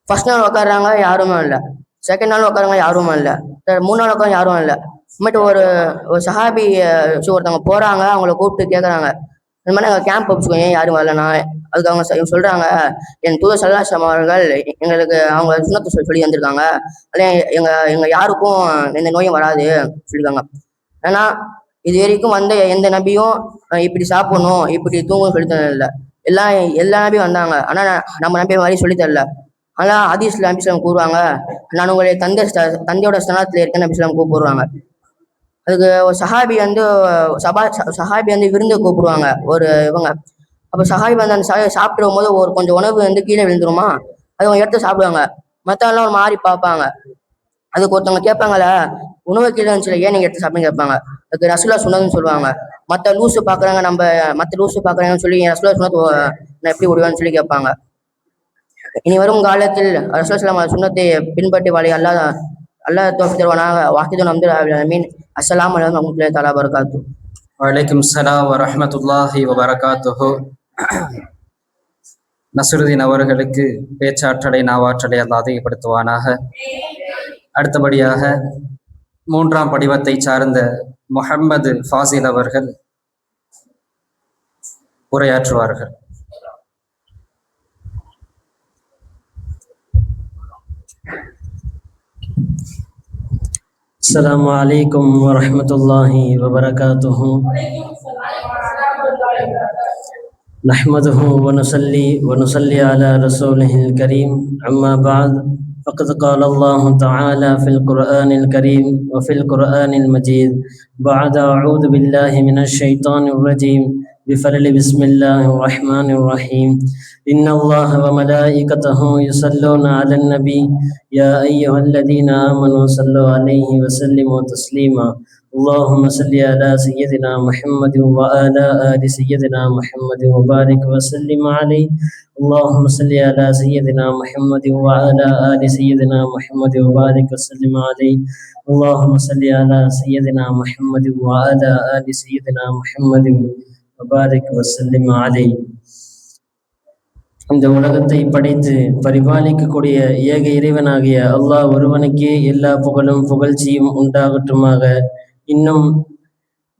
Speaker 3: ஃபர்ஸ்ட் நாள் உட்காடுறாங்க, யாருமே இல்லை. செகண்ட் நாள் உட்காருங்க, யாருமே இல்லை. 3 நாள் உட்காந்து யாரும் இல்லை. அப்புறமேட்டு ஒரு சஹாபி ஒருத்தவங்க போறாங்க, அவங்கள கூப்பிட்டு கேட்கறாங்க, இந்த மாதிரி எங்கள் கேம்ப் வச்சுக்கோங்க, ஏன் யாரும் வரலண்ணா. அதுக்கு அவங்க சொல்றாங்க, என் தூதர் ஸல்லல்லாஹு அவர்கள் எங்களுக்கு அவங்க சுன்னத்தை சொல்லி வந்திருக்காங்க, அதே எங்க யாருக்கும் எந்த நோயும் வராது சொல்லியிருக்காங்க. ஏன்னா இது வரைக்கும் வந்த எந்த நபியும் இப்படி சாப்பிடணும் இப்படி தூங்கணும் சொல்லித்தரல இல்லை. எல்லா நபியும் வந்தாங்க, ஆனா நம்ம நபி மாதிரி சொல்லித்தரல. ஆனா ஹதீஸ்ல நபிஸ்லாம் கூறுவாங்க, நான் உங்களுடைய தந்தையோட ஸ்தானத்துல இருக்கேன்னு நபிஸ்லாம் கூப்பிடுவாங்க. அதுக்கு ஒரு சஹாபி வந்து விருந்து கூப்பிடுவாங்க ஒரு இவங்க. அப்போ சஹாபி வந்து அந்த சாப்பிடும் போது ஒரு கொஞ்சம் உணவு வந்து கீழே விழுந்துருமா, அது அவங்க எடுத்து சாப்பிடுவாங்க. மற்றவங்களாம் ஒரு மாதிரி பார்ப்பாங்க. அதுக்கு ஒருத்தவங்க கேட்பாங்களே, உணவு கீழே இருந்துச்சு ஏன் நீங்க எடுத்து சாப்பிடுன்னு கேட்பாங்க. அதுக்கு ரசூலா சொன்னதுன்னு சொல்லுவாங்க. மற்ற லூசு பாக்குறாங்கன்னு சொல்லி ரசூலா சொன்னது நான் எப்படி விடுவேன்னு சொல்லி கேட்பாங்க. இனி வரும் காலத்தில் ரசூலுல்லாஹி சுன்னத்தை பின்பற்றி வாழி அல்லாஹ் தௌஃபீக் தருவானாக. வாஹிதுன் அல்ஹம்துலில்லாஹி ஆமீன். அஸ்ஸலாமு அலைக்கும் வரஹ்மத்துல்லாஹி தஆலா வபரகாத்துஹு.
Speaker 1: வலைக்கும் ஸலாம் வரஹ்மத்துல்லாஹி வபரகாத்துஹு. நஸ்ருதீன் அவர்களுக்கு பேச்சாற்றலை நாவாற்றலை அல்லாஹ் அதிகப்படுத்துவானாக. அடுத்தபடியாக 3ஆம் படிவத்தை சார்ந்த முஹம்மது ஃபாசில் அவர்கள் உரையாற்றுவார்கள்.
Speaker 8: السلام عليكم ورحمة الله وبركاته. نحمده ونصلي على رسوله الكريم. أما بعد، فقد قال الله تعالى في القرآن الكريم وفي القرآن المجيد بعد أعوذ بالله من الشيطان الرجيم بفضل بسم الله الرحمن الرحيم. إن الله وملائكته يصلون على النبي يا أيها الذين آمنوا صلوا عليه وسلموا تسليما. اللهم صل على سيدنا محمد وعلى آل سيدنا محمد وبارك وسلم عليه. اللهم صل على سيدنا محمد وعلى آل سيدنا محمد وبارك وسلم عليه. اللهم صل على سيدنا محمد وعلى آل سيدنا محمد وبارك وسلم عليه. இந்த உலகத்தை படைத்து பரிபாலிக்கக்கூடிய ஏக இறைவனாகிய அல்லாஹ் ஒருவனுக்கே எல்லா புகழும் புகழ்ச்சியும் உண்டாகட்டுமாக. இன்னும்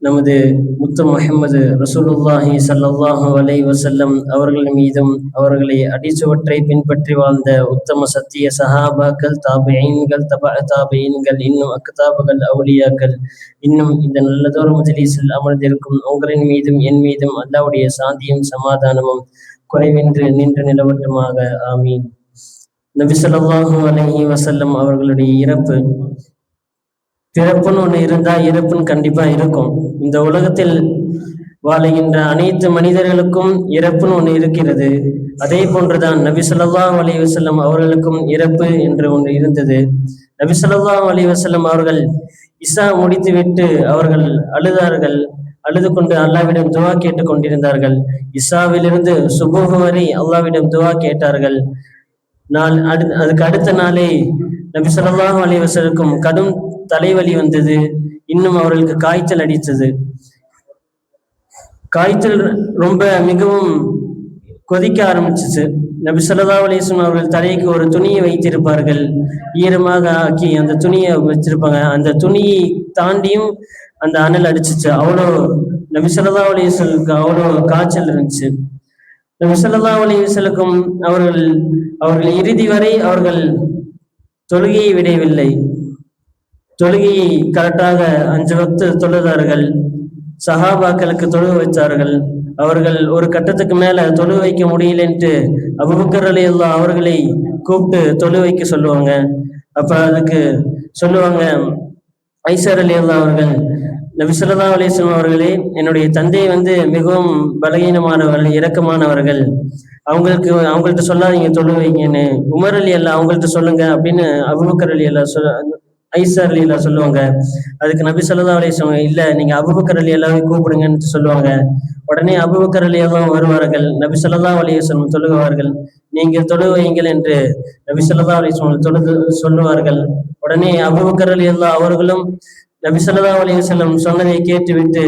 Speaker 8: நமது முத்து முஹம்மது ரசூலுல்லாஹி ஸல்லல்லாஹு அலைஹி வஸல்லம் அவர்கள் மீதும் அவர்களை அடிச்சுவற்றை பின்பற்றி வாழ்ந்த உத்தம சத்திய சஹாபாக்கள், தாபிஈன்கள், தாபிஈன்கள், இன்னும் அக்தாபுகள், அவுலியாக்கள், இன்னும் இந்த நல்லதொரு மஜ்லிஸில் அமர்ந்திருக்கும் உங்களின் மீதும் என் மீதும் அல்லாஹ்வுடைய சாந்தியும் சமாதானமும் குறைவின்றி நின்று நிலவட்டுமாக. ஆமீன். நபி ஸல்லல்லாஹு அலைஹி வஸல்லம் அவர்களுடைய பிறப்புன்னு ஒண்ணு இருந்தா இறப்புன்னு கண்டிப்பா இருக்கும். இந்த உலகத்தில் வாழுகின்ற அனைத்து மனிதர்களுக்கும் இறப்புன்னு ஒன்று இருக்கிறது. அதே போன்றுதான் நபி ஸல்லல்லாஹு அலைஹி வஸல்லம் அவர்களுக்கும் இறப்பு என்று ஒன்று இருந்தது. நபி ஸல்லல்லாஹு அலைஹி வஸல்லம் அவர்கள் இசா முடித்துவிட்டு அவர்கள் அழுதார்கள். அழுது கொண்டு அல்லாவிடம் துவா கேட்டுக் கொண்டிருந்தார்கள். இசாவிலிருந்து சுபூஹ் வரை அல்லாவிடம் துவா கேட்டார்கள். அதுக்கு அடுத்த நாளே நபி ஸல்லல்லாஹு அலைஹி வஸல்லம் கடும் தலைவலி வந்தது. இன்னும் அவர்களுக்கு காய்ச்சல் அடித்தது. காய்ச்சல் ரொம்ப மிகவும் கொதிக்க ஆரம்பிச்சிச்சு. நபி ஸல்லல்லாஹு அலைஹி வஸல்லம் அவர்கள் தலைக்கு ஒரு துணியை வைத்திருப்பார்கள். ஈரமாக ஆக்கி அந்த துணியை வச்சிருப்பாங்க. அந்த துணியை தாண்டியும் அந்த அனல் அடிச்சிச்சு. அவ்வளோ நபி ஸல்லல்லாஹு அலைஹி வஸல்லுக்கு அவ்வளோ காய்ச்சல் இருந்துச்சு. நபி ஸல்லல்லாஹு அலைஹி வஸல்லம் அவர்கள் இறுதி வரை அவர்கள் தொழுகையை விடவில்லை. தொழுகையை கரெக்டாக 5 வக்து தொழுதார்கள். சஹாபாக்களுக்கு தொழுக வைத்தார்கள். அவர்கள் ஒரு கட்டத்துக்கு மேல தொழு வைக்க முடியலன்ட்டு அபூபக்கர் ரலியல்லாஹு அவர்களை கூப்பிட்டு தொழு வைக்க சொல்லுவாங்க. அப்ப அதுக்கு சொல்லுவாங்க, ஐஷா ரலியல்லாஹு அவர்கள், நபி ஸல்லல்லாஹு அலைஹி வஸல்லம் அவர்களே, என்னுடைய தந்தை மிகவும் பலகீனமானவர்கள், இரக்கமானவர்கள், அவங்கள்ட்ட சொல்லாதீங்க தொழு வைங்கன்னு. உமர் ரலியல்லாஹு அவங்கள்ட்ட சொல்லுங்க அப்படின்னு அபூபக்கர் ரலியல்லாஹு ஐஷா ரலியல்லாஹு சொல்லுவாங்க. அதுக்கு நபி ஸல்லல்லாஹு அலைஹி வஸல்லம், இல்ல நீங்க அபூபக்கர் ரலியல்லாஹு கூப்பிடுங்கன்னு சொல்லுவாங்க. உடனே அபூபக்கர் ரலியல்லாஹு வருவார்கள். நபி ஸல்லல்லாஹு அலைஹி வஸல்லம் தொழுகுவார்கள். நீங்கள் தொழு வையுங்கள் என்று நபி ஸல்லல்லாஹு அலைஹி வஸல்லம் சொல்லுவார்கள். உடனே அபூபக்கர் ரலியல்லாஹு அவர்களும் நபி ஸல்லல்லாஹு அலைஹி வஸல்லம் சொன்னதை கேட்டுவிட்டு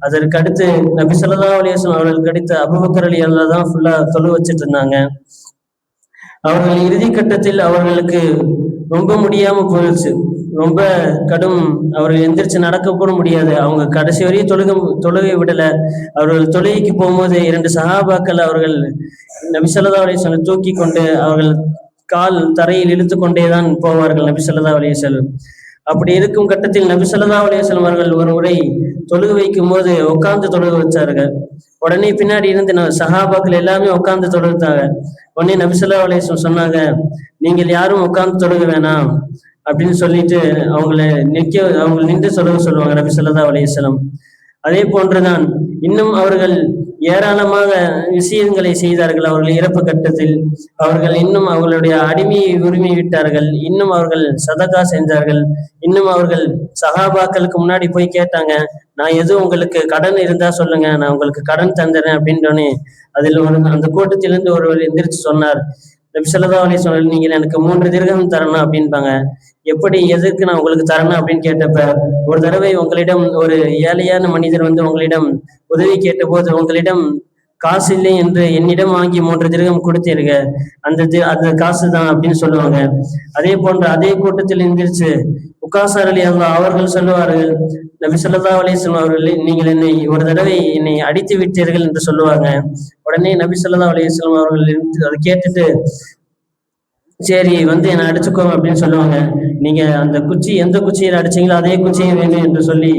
Speaker 8: அதற்கு அடுத்து நபி ஸல்லல்லாஹு அலைஹி வஸல்லம் அவர்களுக்கு அடுத்து அபூபக்கர் ரலியல்லாஹு தான் ஃபுல்லா தொழு வச்சிட்டு இருந்தாங்க. அவர்கள் இறுதி கட்டத்தில் அவர்களுக்கு ரொம்ப முடியாம போயிடுச்சு. ரொம்ப கடும். அவர்கள் எந்திரிச்சு நடக்க கூட முடியாது. அவங்க கடைசி வரையும் தொழுகை விடல. அவர்கள் தொழுகைக்கு போகும்போது 2 சஹாபாக்கள் அவர்கள் நபி ஸல்லல்லாஹு அலைஹி வஸல்லம் தூக்கி கொண்டு அவர்கள் கால் தரையில் இழுத்து கொண்டேதான் போவார்கள் நபி ஸல்லல்லாஹு அலைஹி வஸல்லம். அப்படி இருக்கும் கட்டத்தில் நபி ஸல்லல்லாஹு அலைஹி வஸல்லம் அவர்கள் ஒரு முறை தொழுக வைக்கும் போது உட்கார்ந்து தொழுக வச்சார்கள். உடனே பின்னாடி இருந்து சஹாபாக்கள் எல்லாமே உட்கார்ந்து தொழுதாங்க. உடனே நபி ஸல்லல்லாஹு அலைஹி வஸல்லம் சொன்னாங்க, நீங்கள் யாரும் உட்கார்ந்து தொழுக வேணாம் அப்படின்னு சொல்லிட்டு அவங்களை நின்று சொல்லுவாங்க நபி ஸல்லல்லாஹு அலைஹி வஸல்லம். அதே போன்றுதான் இன்னும் அவர்கள் ஏராளமாக விஷயங்களை செய்தார்கள். அவர்கள் இறப்பு கட்டத்தில் அவர்கள் இன்னும் அவர்களுடைய அடிமையை உரிமை விட்டார்கள். இன்னும் அவர்கள் சதகா செஞ்சார்கள். இன்னும் அவர்கள் சஹாபாக்களுக்கு முன்னாடி போய் கேட்டாங்க, நான் எதுவும் உங்களுக்கு கடன் இருந்தா சொல்லுங்க, நான் உங்களுக்கு கடன் தந்துறேன் அப்படின்றோன்னே அதில் அந்த கூட்டத்திலிருந்து ஒருவர் எந்திரிச்சு சொன்னார், நபி ஸல்லல்லாஹு அலைஹி வஸல்லம், நீங்கள் எனக்கு 3 திர்ஹம் தரணும் அப்படின்பாங்க. எப்படி, எதற்கு நான் உங்களுக்கு தரணும் அப்படின்னு கேட்டப்ப, ஒரு தடவை உங்களிடம் ஒரு ஏழையான மனிதர் உங்களிடம் உதவி கேட்ட போது உங்களிடம் காசு இல்லை என்று என்னிடம் வாங்கி 3 திர்ஹம் கொடுத்தீர்கள், அந்த காசு தான் அப்படின்னு சொல்லுவாங்க. அதே போன்று அதே கூட்டத்தில் எந்திரிச்சு உக்காசா ரலியல்லாஹு அவர்கள் சொல்லுவார்கள், நபி ஸல்லல்லாஹு அலைஹி வஸல்லம் அவர்கள், நீங்கள் ஒரு தடவை என்னை அடித்து விட்டீர்கள் என்று சொல்லுவாங்க. உடனே நபி ஸல்லல்லாஹு அலைஹி வஸல்லம் அவர்கள் அதை கேட்டுட்டு, சரி என்னை அடிச்சுக்கோங்க அப்படின்னு சொல்லுவாங்க. நீங்க அந்த எந்த குச்சியில் அடிச்சீங்களோ அதே குச்சியை வேணும் என்று சொல்லி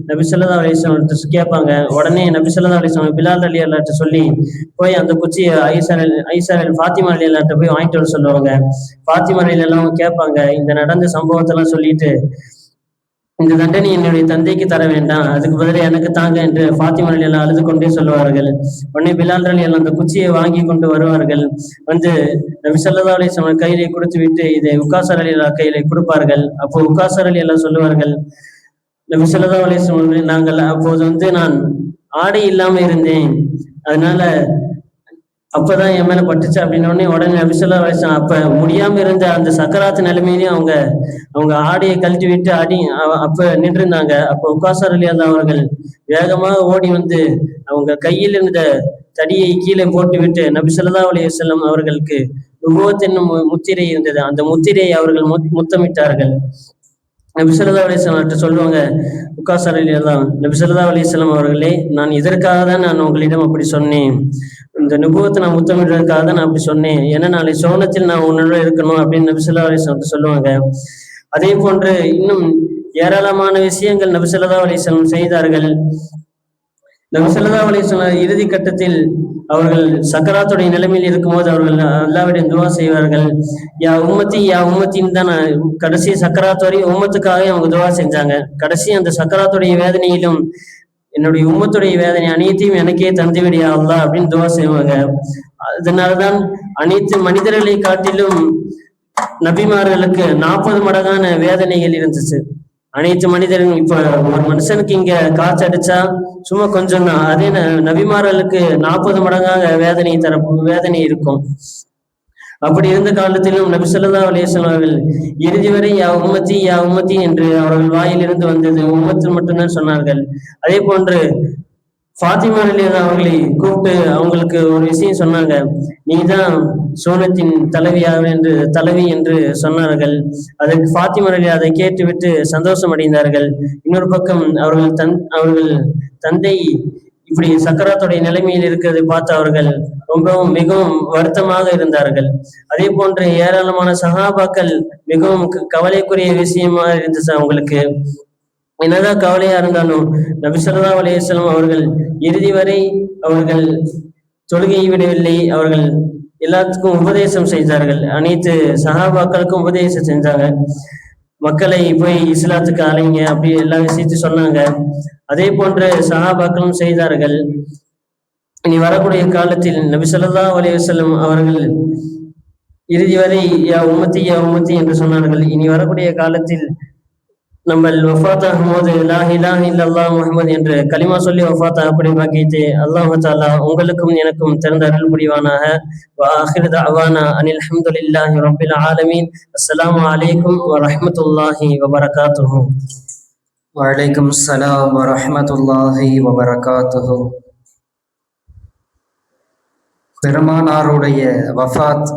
Speaker 8: நபி ஸல்லல்லாஹு அலைஹி வஸல்லம் கேட்பாங்க. உடனே நபி ஸல்லல்லாஹு அலைஹி வஸல்லம் பிலால் ரலியல்லாஹு சொல்லி போய் அந்த குச்சியை ஐஷா ஃபாத்திமா ரலியல்லாஹு போய் வாங்கிட்டு வர சொல்லுவாங்க. ஃபாத்திமா ரலியல்லாஹு கேட்பாங்க, இந்த நடந்த சம்பவத்தெல்லாம் சொல்லிட்டு, இந்த தண்டனை என்னுடைய தந்தைக்கு தர வேண்டாம், அதுக்கு பதிலாக எனக்கு தாங்க என்று ஃபாத்திமா ரலியல்லாஹு அழுது கொண்டே சொல்லுவார்கள். உடனே பிலால் ரலியல்லாஹு அந்த குச்சியை வாங்கி கொண்டு வருவார்கள். நபி ஸல்லல்லாஹு அலைஹி வஸல்லம் கையிலே கொடுத்து விட்டு இதை உக்காசா ரலியல்லாஹு கையிலே கொடுப்பார்கள். அப்போ உக்காசா ரலியல்லாஹு சொல்லுவார்கள், நபி ஸல்லல்லாஹு அலைஹி வஸல்லம், நாங்கள் அப்போது நான் ஆடை இல்லாம இருந்தேன், அதனால அப்பதான் என் மேல பட்டுச்சு அப்படின்னோடனே உடனே நபி ஸல்லல்லாஹு அலைஹி வஸல்லம் அப்ப முடியாம இருந்த அந்த சக்கராத்து நிலைமையிலையும் அவங்க ஆடையை கழட்டி விட்டு அப்ப நின்று இருந்தாங்க. அப்போ உக்காசா ரலியல்லாஹு அவர்கள் வேகமாக ஓடி அவங்க கையில் இருந்த தடியை கீழே போட்டு விட்டு நபி ஸல்லல்லாஹு அலைஹி வஸல்லம் அவர்களுக்கு நுபுவத் என்னும் முத்திரை இருந்தது, அந்த முத்திரையை அவர்கள் முத்தமிட்டார்கள். நபி ஸல்லல்லாஹு அலைஹி வஸல்லம் சொல்லுவாங்க, உக்காசா ரலியல்லாஹு, நபி ஸல்லல்லாஹு அலைஹி வஸல்லம் அவர்களே, நான் இதற்காக தான் நான் உங்களிடம் அப்படி சொன்னேன், இந்த நுபுவத்தை நான் முத்தமிடுறதுக்காக தான் நான் அப்படி சொன்னேன், ஏன்னா நாளை சோனத்தில் நான் உன்னோட இருக்கணும் அப்படின்னு நபி ஸல்லல்லாஹு அலைஹி வஸல்லம் சொல்லுவாங்க. அதே போன்று இன்னும் ஏராளமான விஷயங்கள் நபி ஸல்லல்லாஹு அலைஹி வஸல்லம் செய்தார்கள். நபி ஸல்லல்லாஹு அலைஹி வஸல்லம் இறுதி கட்டத்தில் அவர்கள் சக்கராத்துடைய நிலைமையில் இருக்கும்போது அவர்கள் அல்லாஹ்விடம் துஆ செய்வார்கள். யா உம்மத்தின்னு தான் கடைசி சக்கராத் வரை உம்மத்துக்காக அவங்க துஆ செஞ்சாங்க. கடைசி அந்த சக்கராத்துடைய வேதனையிலும் என்னுடைய உம்மத்துடைய வேதனை அனைத்தையும் எனக்கே தந்துவிடியா அல்லாஹ் அப்படின்னு துவா செய்வாங்க. அதனாலதான் அனைத்து மனிதர்களை காட்டிலும் நபிமார்களுக்கு 40 மடங்கான வேதனைகள் இருந்துச்சு. அனைத்து மனிதர்களும் இப்ப ஒரு மனுஷனுக்கு இங்க காய்ச்சல் அடிச்சா சும்மா கொஞ்சம் தான், அதே நபிமார்களுக்கு 40 மடங்காக வேதனை இருக்கும். அப்படி இருந்த காலத்திலும் நபி ஸல்லல்லாஹு அலைஹி வஸல்லம் அவர்கள் இறுதி வரை யா உம்மத்தி என்று அவர்கள் வாயிலிருந்து வந்தது உம்மத்தில் மட்டும்தான் சொன்னார்கள். அதே போன்று ஃபாத்திமா ரலியல்லாஹு அவர்களை கூப்பிட்டு அவங்களுக்கு ஒரு விஷயம் சொன்னாங்க. நீதான் சோனத்தின் தலைவி என்று சொன்னார்கள். அதற்கு ஃபாத்திமா ரலியல்லாஹு அதை கேட்டுவிட்டு சந்தோஷம் அடைந்தார்கள். இன்னொரு பக்கம் அவர்கள் தந்தை இப்படி சக்கராத்துடைய நிலைமையில் இருக்கிறதை பார்த்து அவர்கள் மிகவும் வருத்தமாக இருந்தார்கள். அதே போன்று ஏராளமான சஹாபாக்கள் மிகவும் கவலைக்குரிய விஷயமா இருந்துச்சு அவங்களுக்கு. என்னதான் கவலையா இருந்தாலும் நபி ஸல்லல்லாஹு அலைஹி வஸல்லம் அவர்கள் இறுதி வரை அவர்கள் தொழுகையை விடவில்லை. அவர்கள் எல்லாத்துக்கும் உபதேசம் செய்தார்கள். அனைத்து சஹாபாக்களுக்கும் உபதேசம் செஞ்சாங்க. மக்களை போய் இஸ்லாத்துக்கு அலைங்க அப்படி எல்லா விஷயத்தையும் சொன்னாங்க. அதே போன்று சஹாபாக்களும் செய்தார்கள். இனி வரக்கூடிய காலத்தில் நபி ஸல்லல்லாஹு அலைஹி வஸல்லம் அவர்கள் இறுதி வரை யா உம்மத்தி என்று சொன்னார்கள். இனி வரக்கூடிய காலத்தில் நம்ம வஃபாத் ஆகும்போது லா இலாஹ இல்லல்லாஹ் முஹம்மது என்று கலிமா சொல்லி வஃபாத் ஆகக்கூடிய பாக்கியத்தை அல்லாஹ் தஆலா உங்களுக்கும் எனக்கும் திறந்த அருள் புரிவானாக. வ ஆகிரு தஅவானா அனில் ஹம்துலில்லாஹி ரப்பில் ஆலமீன். அஸ்ஸலாமு அலைக்கும் வ ரஹ்மத்துல்லாஹி வ பரகாத்துஹு.
Speaker 1: வலைக்கும் ஸலாம் வ ரஹ்மத்துல்லாஹி வ பரகாத்துஹு. பெருமானாருடைய வஃபாத்,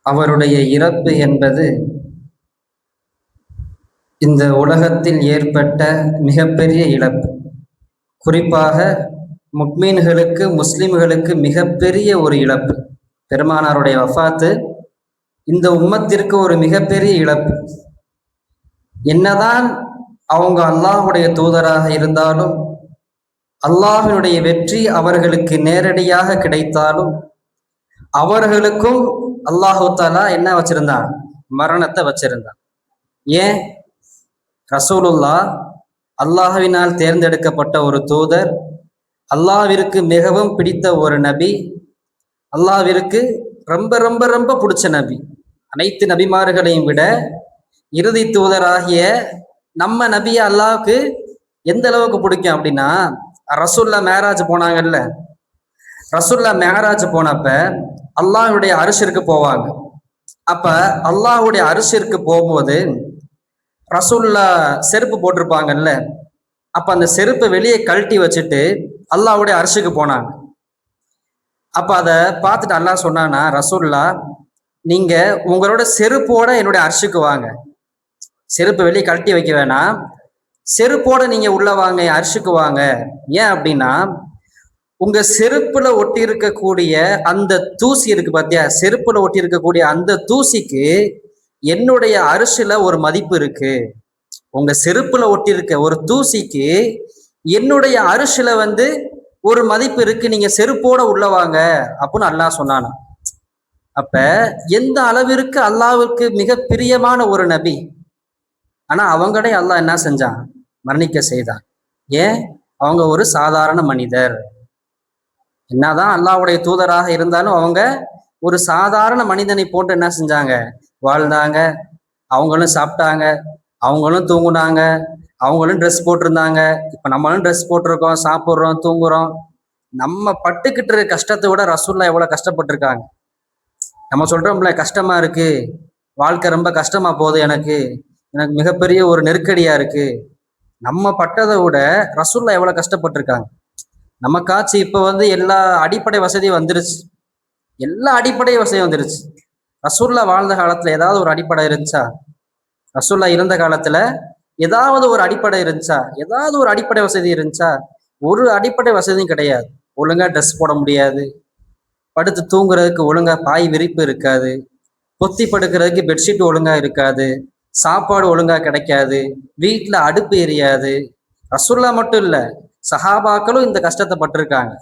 Speaker 1: அவருடைய இறப்பு என்பது இந்த உலகத்தில் ஏற்பட்ட மிகப்பெரிய இழப்பு. குறிப்பாக முக்மீன்களுக்கு, முஸ்லிம்களுக்கு மிகப்பெரிய ஒரு இழப்பு. பெருமானாருடைய வஃபாத்து இந்த உம்மத்திற்கு ஒரு மிகப்பெரிய இழப்பு. என்னதான் அவங்க அல்லாஹுடைய தூதராக இருந்தாலும், அல்லாஹினுடைய வெற்றி அவர்களுக்கு நேரடியாக கிடைத்தாலும், அவர்களுக்கும் அல்லாஹு தஆலா என்ன வச்சிருந்தான்? மரணத்தை வச்சிருந்தான். ஏன்? ரசூலுல்லாஹ் அல்லாஹ்வினால் தேர்ந்தெடுக்கப்பட்ட ஒரு தூதர், அல்லாஹ்விற்கு மிகவும் பிடித்த ஒரு நபி, அல்லாஹ்விற்கு ரொம்ப ரொம்ப ரொம்ப பிடிச்ச நபி. அனைத்து நபிமார்களையும் விட இறுதி தூதராகிய நம்ம நபியை அல்லாஹ்வுக்கு எந்த அளவுக்கு பிடிக்கும் அப்படின்னா, ரசூல்லா மேராஜ் போனாங்கல்ல, ரசூல்லா மேராஜ் போனப்ப அல்லாஹ்வுடைய அரிசிற்கு போவாங்க. அப்ப அல்லாஹ்வுடைய அரிசிற்கு போகும்போது ரசூல்லா செருப்பு போட்டிருப்பாங்கல்ல, அப்ப அந்த செருப்பை வெளியே கழட்டி வச்சுட்டு அல்லாஹ்வுடைய அரிசிக்கு போனாங்க. அப்ப அதை பார்த்துட்டு அல்லாஹ் சொன்னானா, ரசூல்லா நீங்க உங்களோட செருப்போட என்னுடைய அரிசிக்கு வாங்க, செருப்பு வெளியே கழட்டி வைக்க வேணாம், செருப்போட நீங்க உள்ள வாங்க, அரிசிக்கு வாங்க. ஏன் அப்படின்னா, உங்க செருப்புல ஒட்டி இருக்கக்கூடிய அந்த தூசி இருக்கு பாத்தியா, செருப்புல ஒட்டி இருக்கக்கூடிய அந்த தூசிக்கு என்னுடைய அரிசில ஒரு மதிப்பு இருக்கு. உங்க செருப்புல ஒட்டி இருக்க ஒரு தூசிக்கு என்னுடைய அரிசில ஒரு மதிப்பு இருக்கு, நீங்க செருப்போட உள்ள வாங்க அப்படின்னு அல்லாஹ் சொன்னானா. அப்ப எந்த அளவிற்கு அல்லாஹ்வுக்கு மிக பிரியமான ஒரு நபி, ஆனா அவங்களே அல்லாஹ் என்ன செஞ்சான்? மரணிக்க செய்தான். ஏன்? அவங்க ஒரு சாதாரண மனிதர். என்னதான் அல்லாஹ்வுடைய தூதராக இருந்தாலும் அவங்க ஒரு சாதாரண மனிதனை போட்டு என்ன செஞ்சாங்க? வாழ்ந்தாங்க. அவங்களும் சாப்பிட்டாங்க, அவங்களும் தூங்குனாங்க, அவங்களும் ட்ரெஸ் போட்டிருந்தாங்க. இப்ப நம்மளும் ட்ரெஸ் போட்டிருக்கோம், சாப்பிட்றோம், தூங்குறோம். நம்ம பட்டுக்கிட்டு இருக்க கஷ்டத்தை விட ரசூல்லா எவ்வளவு கஷ்டப்பட்டிருக்காங்க. நம்ம சொல்றோம்ல, கஷ்டமா இருக்கு, வாழ்க்கை ரொம்ப கஷ்டமா போகுது, எனக்கு மிகப்பெரிய ஒரு நெருக்கடியா இருக்கு. நம்ம பட்டதை விட ரசூல்லா எவ்வளவு கஷ்டப்பட்டிருக்காங்க. நமக்காச்சு இப்ப எல்லா அடிப்படை வசதியும் வந்துருச்சு, எல்லா அடிப்படை வசதியும் வந்துருச்சு. ரசூல்லா வாழ்ந்த காலத்துல ஏதாவது ஒரு அடிப்படை இருந்துச்சா? ரசூல்லா இருந்த காலத்துல ஏதாவது ஒரு அடிப்படை இருந்துச்சா? ஏதாவது ஒரு அடிப்படை வசதி இருந்துச்சா? ஒரு அடிப்படை வசதியும் கிடையாது. ஒழுங்கா ட்ரெஸ் போட முடியாது, படுத்து தூங்குறதுக்கு ஒழுங்கா பாய் விரிப்பு இருக்காது, பொத்தி படுக்கிறதுக்கு பெட்ஷீட் ஒழுங்கா இருக்காது, சாப்பாடு ஒழுங்கா கிடைக்காது, வீட்டுல அடுப்பு எரியாது. ரசூல்லா மட்டும் இல்ல, சஹாபாக்களும் இந்த கஷ்டத்தை பட்டிருக்காங்க.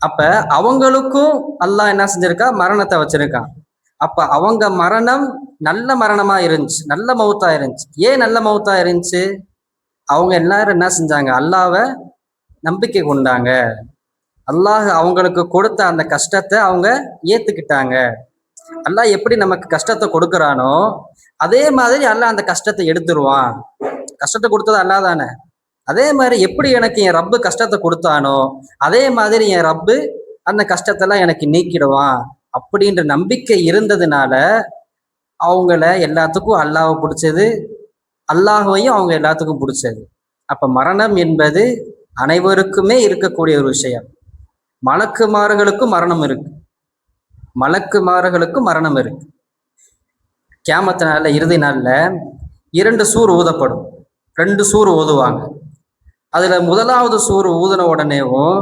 Speaker 1: அப்ப அவங்களுக்கும் அல்லாஹ் என்ன செஞ்சிருக்கா? மரணத்தை வச்சிருக்கான். அப்ப அவங்க மரணம் நல்ல மரணமா இருந்துச்சு, நல்ல மௌத்தா இருந்துச்சு. ஏன் நல்ல மௌத்தா இருந்துச்சு? அவங்க எல்லாரும் என்ன செஞ்சாங்க? அல்லாவை நம்பிக்கை கொண்டாங்க. அல்லாஹ் அவங்களுக்கு கொடுத்த அந்த கஷ்டத்தை அவங்க ஏத்துக்கிட்டாங்க. அல்லாஹ் எப்படி நமக்கு கஷ்டத்தை கொடுக்குறானோ அதே மாதிரி அல்லாஹ் அந்த கஷ்டத்தை எடுத்துருவான். கஷ்டத்தை கொடுத்தது அல்லாஹ் தானே. அதே மாதிரி எப்படி எனக்கு என் ரப்பு கஷ்டத்தை கொடுத்தானோ அதே மாதிரி என் ரப்பு அந்த கஷ்டத்தெல்லாம் எனக்கு நீக்கிடுவான் அப்படின்ற நம்பிக்கை இருந்ததுனால அவங்கள எல்லாத்துக்கும் அல்லாஹ்வை பிடிச்சது, அல்லாஹ்வையும் அவங்க எல்லாத்துக்கும் பிடிச்சது. அப்ப மரணம் என்பது அனைவருக்குமே இருக்கக்கூடிய ஒரு விஷயம். மலக்குமார்களுக்கும் மரணம் இருக்கு, மலக்குமார்களுக்கும் மரணம் இருக்கு. கியாமத்து நாள்ல, இறுதி நாள்ல 2 சூர் ஊதப்படும். 2 சூர் ஊதுவாங்க. அதுல முதலாவது சூர் ஊதின உடனேவும்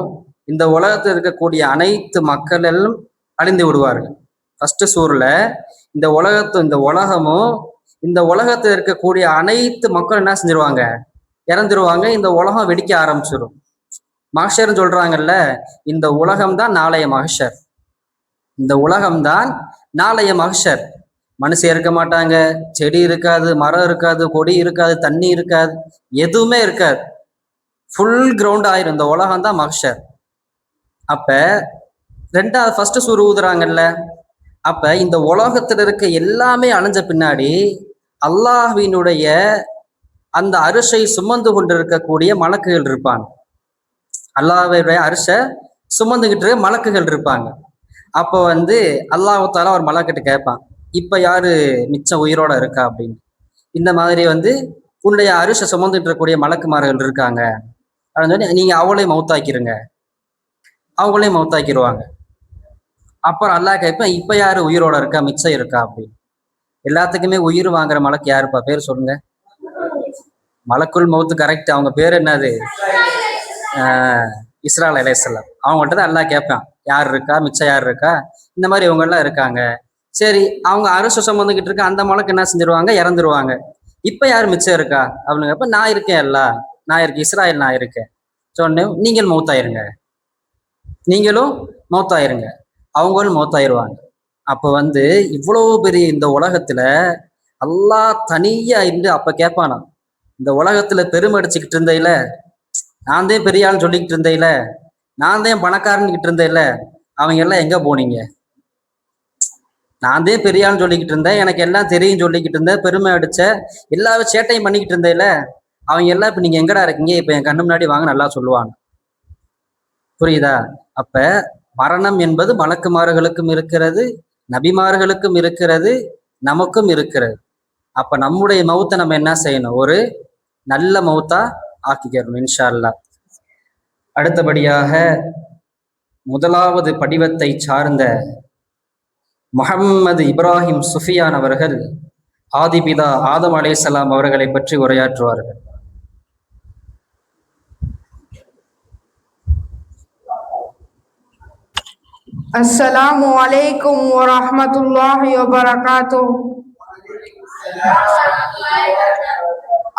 Speaker 1: இந்த உலகத்தில் இருக்கக்கூடிய அனைத்து மக்கள் எல்லாம் அழிந்து விடுவார்கள். ஃபர்ஸ்ட் சூர்ல இந்த உலகமும் இந்த உலகத்தில் இருக்கக்கூடிய அனைத்து மக்கள் என்ன செஞ்சிருவாங்க? இறந்துருவாங்க. இந்த உலகம் வெடிக்க ஆரம்பிச்சிடும். மஹ்ஷர்னு சொல்றாங்கல்ல, இந்த உலகம்தான் நாளைய மஹ்ஷர். இந்த உலகம்தான் நாளைய மஹ்ஷர். மனுஷன் இருக்க மாட்டாங்க, செடி இருக்காது, மரம் இருக்காது, கொடி இருக்காது, தண்ணி இருக்காது, எதுவுமே இருக்காது. ஃபுல் கிரவுண்ட் ஆயிரும். இந்த உலகம் தான் மஹ்ஷர். அப்ப ரெண்டாவது ஃபர்ஸ்ட் சூர் ஊதுறாங்கல்ல, அப்ப இந்த உலகத்துல இருக்க எல்லாமே அழிஞ்ச பின்னாடி அல்லாஹ்வினுடைய அந்த அரிசை சுமந்து கொண்டு இருக்கக்கூடிய மலக்குகள் இருப்பாங்க. அல்லாஹ்வுடைய அரிசை சுமந்துகிட்டு இருக்க மலக்குகள் இருப்பாங்க. அப்போ அல்லாஹ் தஆலா ஒரு மலக்கிட்ட கேட்பான், இப்ப யாரு மிச்சம் உயிரோட இருக்கா அப்படின்னு. இந்த மாதிரி உன்னுடைய அரிசை சுமந்துட்டு இருக்கக்கூடிய மலக்குமார்கள் இருக்காங்க அப்படின்னு சொல்லி நீங்க அவங்களையும் மௌத்தாக்கிருங்க. அவங்களையும் மௌத்தாக்கிடுவாங்க. அப்புறம் அல்லாஹ் கேட்பேன், இப்ப யாரு உயிரோட இருக்கா, மிச்சம் இருக்கா அப்படின்னு. எல்லாத்துக்குமே உயிர் வாங்குற மலக்கு யாருப்பா? பேர் சொல்லுங்க. மலக்குல் மௌத்து, கரெக்ட். அவங்க பேர் என்னது? இஸ்ரால் அலைஹிஸ்ஸலாம். அவங்கள்ட்ட தான் அல்லாஹ் கேட்பான், யார் இருக்கா, மிச்சம் யார் இருக்கா, இந்த மாதிரி இவங்க எல்லாம் இருக்காங்க. சரி, அவங்க அரசு சம்பந்துகிட்டு இருக்க அந்த மலக்கு என்ன செஞ்சிருவாங்க? இறந்துருவாங்க. இப்ப யார் மிச்சம் இருக்கா அப்படின்னு கேட்ப, நான் இருக்கேன், நான் இருக்கேன், இஸ்ராயல் நான் இருக்கேன் சொன்னேன். நீங்கள் மௌத்தாயிருங்க, நீங்களும் மௌத்தாயிருங்க. அவங்களும் மௌத்தாயிருவாங்க. அப்போ இவ்வளவு பெரிய இந்த உலகத்துல அல்லாஹ் தனியா இருந்து அப்ப கேட்பானா, இந்த உலகத்துல பெருமடிச்சுக்கிட்டு இருந்தையில, நான் தான் பெரிய ஆள்னு சொல்லிக்கிட்டு இருந்தையில, நான் தான் பணக்காரன்கிட்டு இருந்தேன்ல, அவங்க எல்லாம் எங்க போனீங்க? நான் தான் பெரிய ஆள்னு சொல்லிக்கிட்டு இருந்தேன், எனக்கு எல்லாம் தெரியும் சொல்லிக்கிட்டு இருந்தேன், பெருமை அடிச்ச எல்லா சேட்டையும் பண்ணிக்கிட்டு இருந்தேன்ல, அவங்க எல்லாம் இப்ப நீங்க எங்கடா இருக்கீங்க? இப்ப என் கண்ணு முன்னாடி வாங்க, நல்லா சொல்லுவாங்க. புரியுதா? அப்ப மரணம் என்பது மலக்குமார்களுக்கும் இருக்கிறது, நபிமார்களுக்கும் இருக்கிறது, நமக்கும் இருக்கிறது. அப்ப நம்முடைய மௌத்தை நம்ம என்ன செய்யணும்? ஒரு நல்ல மௌத்தா ஆக்கிக்கிறோம் இன்ஷா அல்லாஹ். அடுத்தபடியாக முதலாவது படிவத்தை சார்ந்த முஹம்மது இப்ராஹிம் சுஃபியான் அவர்கள் ஆதிபிதா ஆதம் அலைஹிஸ்ஸலாம் அவர்களை பற்றி உரையாற்றுவார்கள்.
Speaker 9: Assalamu alaikum wa rahmatullahi wa barakatuh.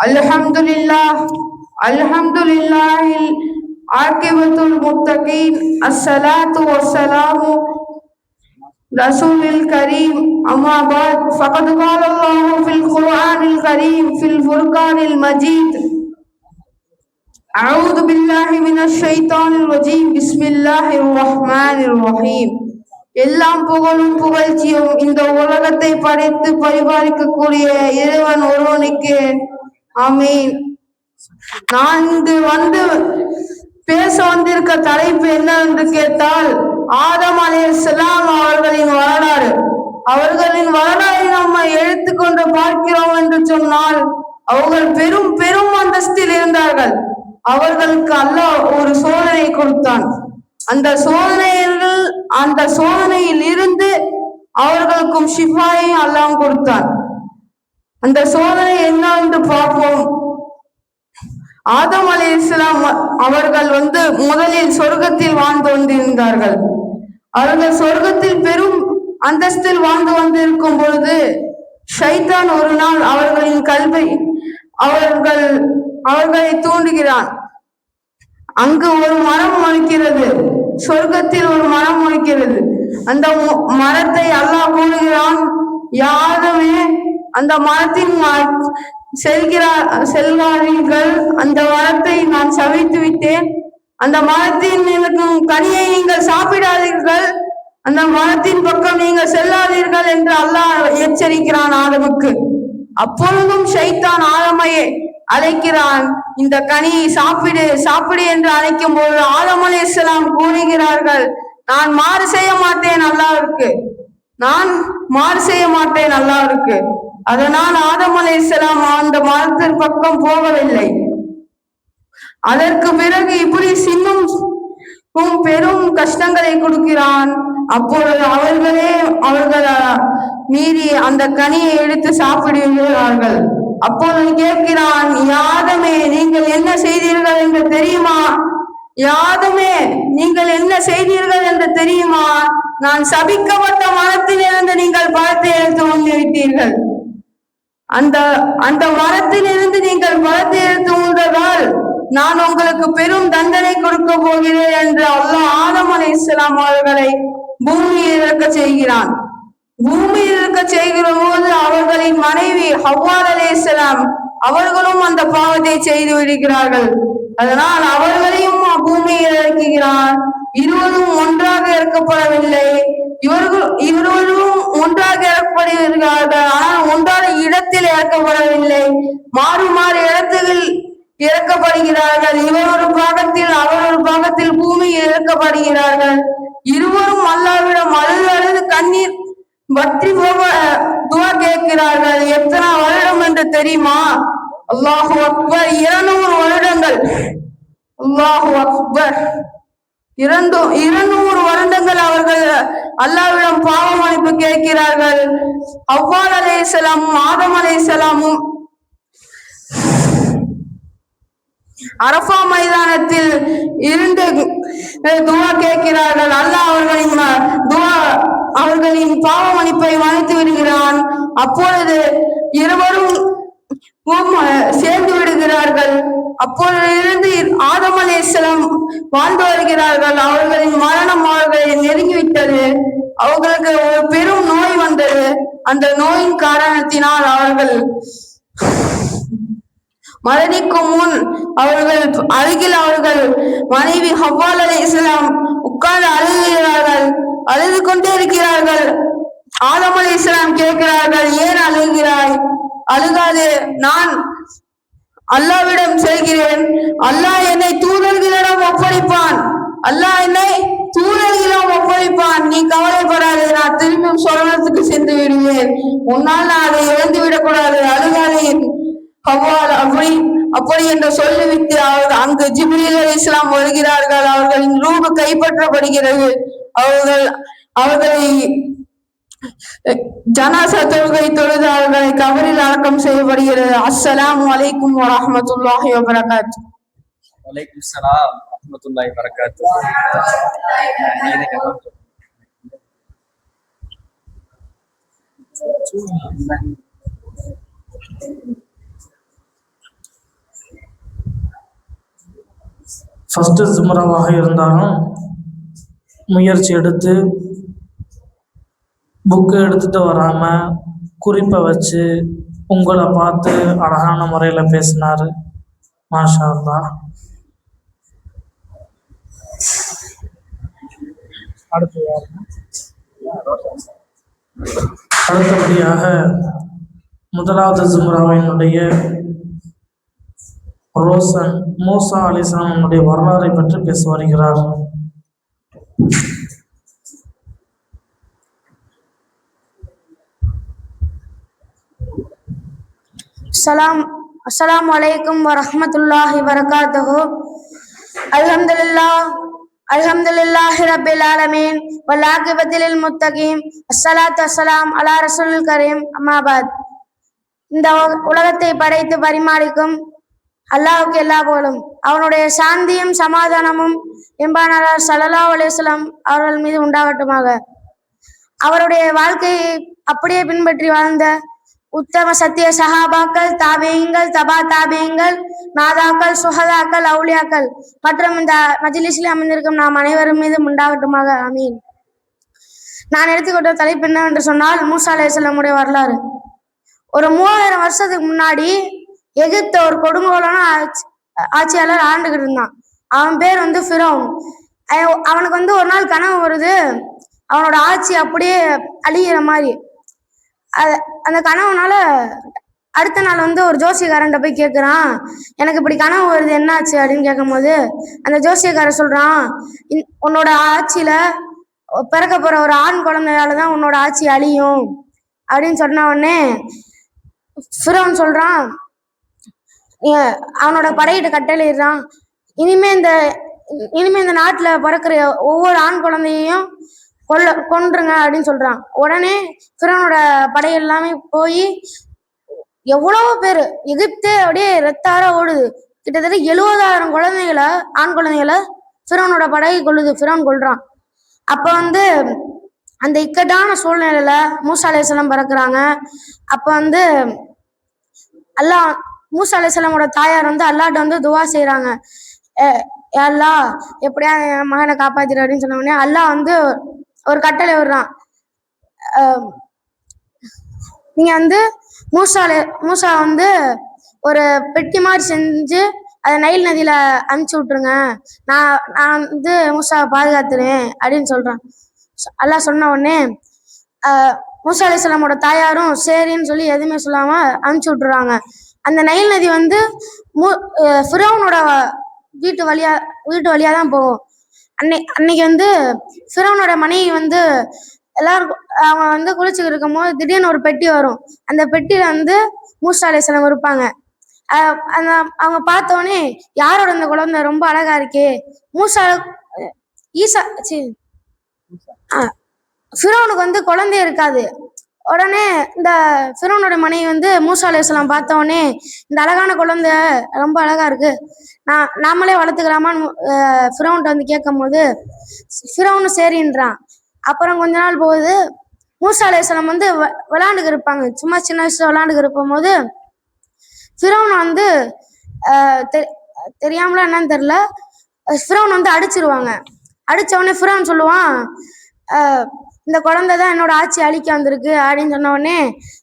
Speaker 9: Alhamdulillah, aqibatul muttaqin, as-salatu was-salamu rasulil kareem, amma ba'd, faqad qala Allah fil Qur'anil kareem, fil furqanil majid. أعوذ بالله من الشيطان الرجيم بسم الله الرحمن الرحيم. எல்லாம் புகழும் புகழ்ச்சியும் இந்த உலகத்தை படைத்து பரிபாலிக்கக்கூடிய இறைவன் ஒருவனுக்கு. ஆமீன். நான் இங்கு பேச வந்திருக்க தலைப்பு என்னவென்று கேட்டால், ஆதம் அலைஹிஸ்ஸலாம் அவர்களின் வரலாறு. அவர்களின் வரலாறை நம்ம எடுத்துக்கொண்டு பார்க்கிறோம் என்று சொன்னால், அவர்கள் பெரும் பெரும் அந்தஸ்தில் இருந்தார்கள். அவர்களுக்கு அல்லாஹ் ஒரு சோதனை கொடுத்தான். அந்த சோதனையில் இருந்து அவர்களுக்கும் ஷிஃபாயை அல்லாஹ் கொடுத்தான். அந்த சோதனை என்ன என்று பார்ப்போம். ஆதம் அலைஹிஸ்ஸலாம் அவர்கள் முதலில் சொர்க்கத்தில் வாழ்ந்து வந்திருந்தார்கள். அவர்கள் சொர்க்கத்தில் பெரும் அந்தஸ்தில் வாழ்ந்து வந்திருக்கும் பொழுது ஷைத்தான் ஒரு நாள் அவர்களின் கல்வை அவர்களை தூண்டுகிறான். அங்கு ஒரு மரம் முளைக்கிறது, சொர்க்கத்தில் ஒரு மரம் முளைக்கிறது. அந்த மரத்தை அல்லாஹ் கூறுகிறான், யாருமே அந்த மரத்தின் செல்கிறார்கள். அந்த மரத்தை நான் சபித்து விட்டேன். அந்த மரத்தின் இருக்கும் கனியை நீங்கள் சாப்பிடாதீர்கள், அந்த மரத்தின் பக்கம் நீங்கள் செல்லாதீர்கள் என்று அல்லாஹ் எச்சரிக்கிறான் ஆதமுக்கு. அப்பொழுதும் ஷைத்தான் ஆதமை அழைக்கிறான், இந்த கனியை சாப்பிடு சாப்பிடு என்று அழைக்கும் போது ஆதம் அலைஹிஸ்ஸலாம் கூறுகிறார்கள், நான் மாறு செய்ய மாட்டேன் அல்லாஹ்விற்கு, நான் மாறு செய்ய மாட்டேன் அல்லாஹ்விற்கு. அதனால் ஆதம் அலைஹிஸ்ஸலாம் அந்த மரத்தின் பக்கம் போகவில்லை. அதற்கு பிறகு இப்படி இன்னும் பெரும் கஷ்டங்களை கொடுக்கிறான். அப்பொழுது அவர்கள் மீறி அந்த கனியை எடுத்து சாப்பிடுகிறார்கள். அப்பொழுது கேட்கிறான், யாதமே நீங்கள் என்ன செய்தீர்கள் என்று தெரியுமா? யாதமே நீங்கள் என்ன செய்தீர்கள் என்று தெரியுமா? நான் சபிக்கப்பட்ட மரத்திலிருந்து நீங்கள் பழத்தை எடுத்து உண்ணி விட்டீர்கள். அந்த மரத்திலிருந்து நீங்கள் பழத்தை எடுத்து உண்டதால் நான் உங்களுக்கு பெரும் தண்டனை கொடுக்க போகிறேன் என்று அல்லாஹ் ஆதம் அலைஹிஸ்ஸலாம் அவர்களை பூமியில் இறக்க செய்கிறான். பூமியில் இருக்க செய்கிற போது அவர்களின் மனைவி ஹவ்வா அலைஹிஸ்ஸலாம் அவர்களும் அந்த பாவத்தை செய்து விடுகிறார்கள். அதனால் அவர்களையும் பூமியில் இறக்குகிறான். இருவரும் ஒன்றாக இறக்கப்படவில்லை, இருவரும் ஒன்றாக இறக்கப்படுகிறார்கள். ஆனால் ஒன்றான இடத்தில் இறக்கப்படவில்லை, மாறு மாறு இடத்துகள் இறக்கப்படுகிறார்கள். இவர் ஒரு பாகத்தில் அவர் ஒரு பாகத்தில் பூமியில் இறக்கப்படுகிறார்கள். இருவரும் அல்லாஹ்விடம் அழுது கண்ணீர் வற்றி போக துஆ கேட்கிறார்கள். எத்தனை வருடம் என்று தெரியுமா? அல்லாஹு அக்பர், 200 வருடங்கள். அல்லாஹு அக்பர், 200 வருடங்கள் அவர்கள் அல்லாஹ்விடம் பாவ மன்னிப்பு கேட்கிறார்கள். ஹவ்வா அலைஹிஸ்ஸலாமும் ஆதம் அலைஹிஸ்ஸலாமும் அரஃபா மைதானத்தில் இருந்து துஆ கேட்கிறார்கள். அல்லாஹ் அவர்களின் பாவ மன்னிப்பை மன்னித்து விடுகிறான். அப்பொழுது இருவரும் சேர்ந்து விடுகிறார்கள். அப்பொழுது இருந்து ஆதம் அலைஹிஸ்ஸலாம் வாழ்ந்து வருகிறார்கள். அவர்களின் மரணம் அவர்களை நெருங்கிவிட்டது. அவர்களுக்கு ஒரு பெரும் நோய் வந்தது. அந்த நோயின் காரணத்தினால் அவர்கள் மரணிக்கும் முன் அவர்கள் அருகில் அவர்கள் மனைவி ஹவ்வா அலைஹிஸ்ஸலாம் உட்கார்ந்து அழுகிறார்கள். அழுது கொண்டே இருக்கிறார்கள். ஆதம் அலைஹிஸ்ஸலாம் கேட்கிறார்கள், ஏன் அழுகிறாய்? அழுகாது, நான் அல்லாஹ்விடம் செல்கிறேன், அல்லாஹ் என்னை தூதர்களிடம் ஒப்படைப்பான், அல்லாஹ் என்னை தூதர்களிடம் ஒப்படைப்பான், நீ கவலைப்படாது, நான் திரும்பியும் சொர்க்கத்துக்கு சென்று விடுவேன், உன்னால் நான் அதை இழந்து விடக்கூடாது, அழுகாதே ஹவ்வால் அப்படி என்று சொல்லிவிட்டு அங்கு ஜிப்ரீல் அலைஹிஸ்ஸலாம் வருகிறார்கள். அவர்களின் ரூஹ் கைப்பற்றப்படுகிறது. அவர்களை ஜனாசா தொழுகை தொழுது அவர்களை கபரில் அடக்கம் செய்யப்படுகிறது. அஸ்ஸலாமு அலைக்கும் வரஹ்மத்துல்லாஹி வபரகாத்துஹு.
Speaker 1: வலைக்கும் ஸலாம் வரஹ்மத்துல்லாஹி வபரகாத்துஹு.
Speaker 10: ஃபர்ஸ்ட் ஜும்ராவாக இருந்தாலும் முயற்சி எடுத்து புக்கு எடுத்துட்டு வராம குறிப்பை வச்சு உங்களை பார்த்து அழகான முறையில பேசினாரு. மாஷா அல்லாஹ். அடுத்தபடியாக முதலாவது ஜும்ராவினுடைய ரோசன் மூசா அலைஹிஸ்ஸலாமுடைய வரலாறை பற்றி பேச வருகிறார்.
Speaker 2: அஸ்ஸலாமு அலைக்கும் வரஹ்மத்துல்லாஹி வபரகாத்துஹு. அல்ஹம்துலில்லாஹி ரப்பில் ஆலமீன் வல் ஆகிபத்து லில் முத்தகீன். அஸ்ஸலாத்து வஸ்ஸலாம் அலா ரசூலில் கரீம். அம்மா பாத். இந்த உலகத்தை படைத்து பரிமாறிக்கும் அல்லாஹ்வுக்கு எல்லா புகழும். அவனுடைய சாந்தியும் சமாதானமும் எம்பெருமானார் ஸல்லல்லாஹு அலைஹி வஸல்லம் அவர்கள் மீது உண்டாகட்டுமாக. அவருடைய வாழ்க்கையை அப்படியே பின்பற்றி வாழ்ந்த உத்தம சத்திய சஹாபாக்கள், தாபியீன்கள், தபா தாபியீன்கள், நாதாக்கள், சுஹதாக்கள், அவுலியாக்கள் மற்றும் இந்த மஜ்லிஸில் அமைந்திருக்கும் நாம் அனைவரும் மீதும் உண்டாகட்டுமாக. ஆமீன். நான் எடுத்துக்கொண்ட தலைப்பு என்னவென்று சொன்னால் மூசா அலைஹிஸ்ஸலாமுடைய வரலாறு. ஒரு 3000 வருஷத்துக்கு முன்னாடி எகிப்த ஒரு கொடுங்கோலான ஆட்சியாளர் ஆண்டுகிட்டு இருந்தான். அவன் பேர் வந்து ஃபிரௌன். அவனுக்கு வந்து ஒரு நாள் கனவு வருது, அவனோட ஆட்சி அப்படியே அழிகிற மாதிரி. அந்த கனவுனால அடுத்த நாள் வந்து ஒரு ஜோசியக்காரன்ட்ட போய் கேட்குறான், எனக்கு இப்படி கனவு வருது என்னாச்சு அப்படின்னு கேட்கும்போது அந்த ஜோசியக்காரன் சொல்றான், உன்னோட ஆட்சியில பிறக்க போற ஒரு ஆண் குழந்தையாலதான் உன்னோட ஆட்சி அழியும் அப்படின்னு சொன்ன உடனே ஃபிரௌன் சொல்றான், அவனோட படையிட்ட கட்டளையிடுறான், இனிமே இந்த நாட்டுல பிறக்கிற ஒவ்வொரு ஆண் குழந்தையையும் கொன்றுங்க அப்படின்னு சொல்றான். உடனே ஃபிரௌனோட படை எல்லாமே போய் எவ்வளவோ பேரு எகிப்தே அப்படியே ரத்தார ஓடுது. கிட்டத்தட்ட 70,000 ஆண் குழந்தைகளை ஃபிரௌனோட படை கொள்ளுது. ஃபிரௌன் கொல்றான். அப்ப வந்து அந்த இக்கட்டான சூழ்நிலையில மூசா அலைஹிஸ்ஸலாம் பிறக்குறாங்க. அப்ப வந்து மூசா அலைஹிஸ்ஸலாமோட தாயார் வந்து அல்லாஹ்ட்ட வந்து துவா செய்யறாங்க, அல்லாஹ் எப்படியா என் மகனை காப்பாத்திரு அப்படின்னு சொன்ன உடனே அல்லாஹ் வந்து ஒரு கட்டளை விடுறான், நீங்க வந்து மூசா வந்து ஒரு பெட்டி மாதிரி செஞ்சு அதை நைல் நதியில அனுப்பிச்சு விட்டுருங்க, நான் வந்து மூசாவை பாதுகாத்துறேன் அப்படின்னு சொல்றான். அல்லாஹ் சொன்ன உடனே மூசா அலைஹிஸ்ஸலாமோட தாயாரும் சரின்னு சொல்லி எதுவுமே சொல்லாம அனுப்பிச்சு விட்டுறாங்க. அந்த நைல் நதி வந்து ஃபிரௌனோட வீட்டு வழியா தான் போகும். அன்னைக்கு வந்து ஃபிரௌனோட மனைவி வந்து எல்லாரும் அவங்க வந்து குளிச்சுக்கிட்டு இருக்கும் போது திடீர்னு ஒரு பெட்டி வரும். அந்த பெட்டியில வந்து மூசா அலைஹிஸ்ஸலாம் இருப்பாங்க. அவங்க பார்த்தோடனே யாரோட இந்த குழந்தை ரொம்ப அழகா இருக்கே, ஃபிரௌனுக்கு வந்து குழந்தை இருக்காது. உடனே இந்த ஃபிரௌனோட மனைவி வந்து மூசா அலைஹிஸ்ஸலாம் பார்த்த உடனே இந்த அழகான குழந்தை ரொம்ப அழகா இருக்கு, நாமளே வளர்த்துக்கலாமான்னு ஃபிரௌன்ட்ட வந்து கேட்கும் போது ஃபிரௌனும் சரின்றான். அப்புறம் கொஞ்ச நாள் போகுது. மூசா அலைஹிஸ்ஸலாம் வந்து விளையாண்டுக்கு இருப்பாங்க, சும்மா சின்ன வயசுல விளையாண்டுக்கு இருக்கும் போது ஃபிரௌன் வந்து தெரியாமல என்னன்னு தெரியல, ஃபிரௌன் வந்து அடிச்சிருவாங்க. அடிச்ச உடனே ஃபிரௌன் சொல்லுவான், இந்த குழந்தை தான் என்னோட ஆட்சி அழிக்க வந்திருக்கு அப்படின்னு சொன்ன உடனே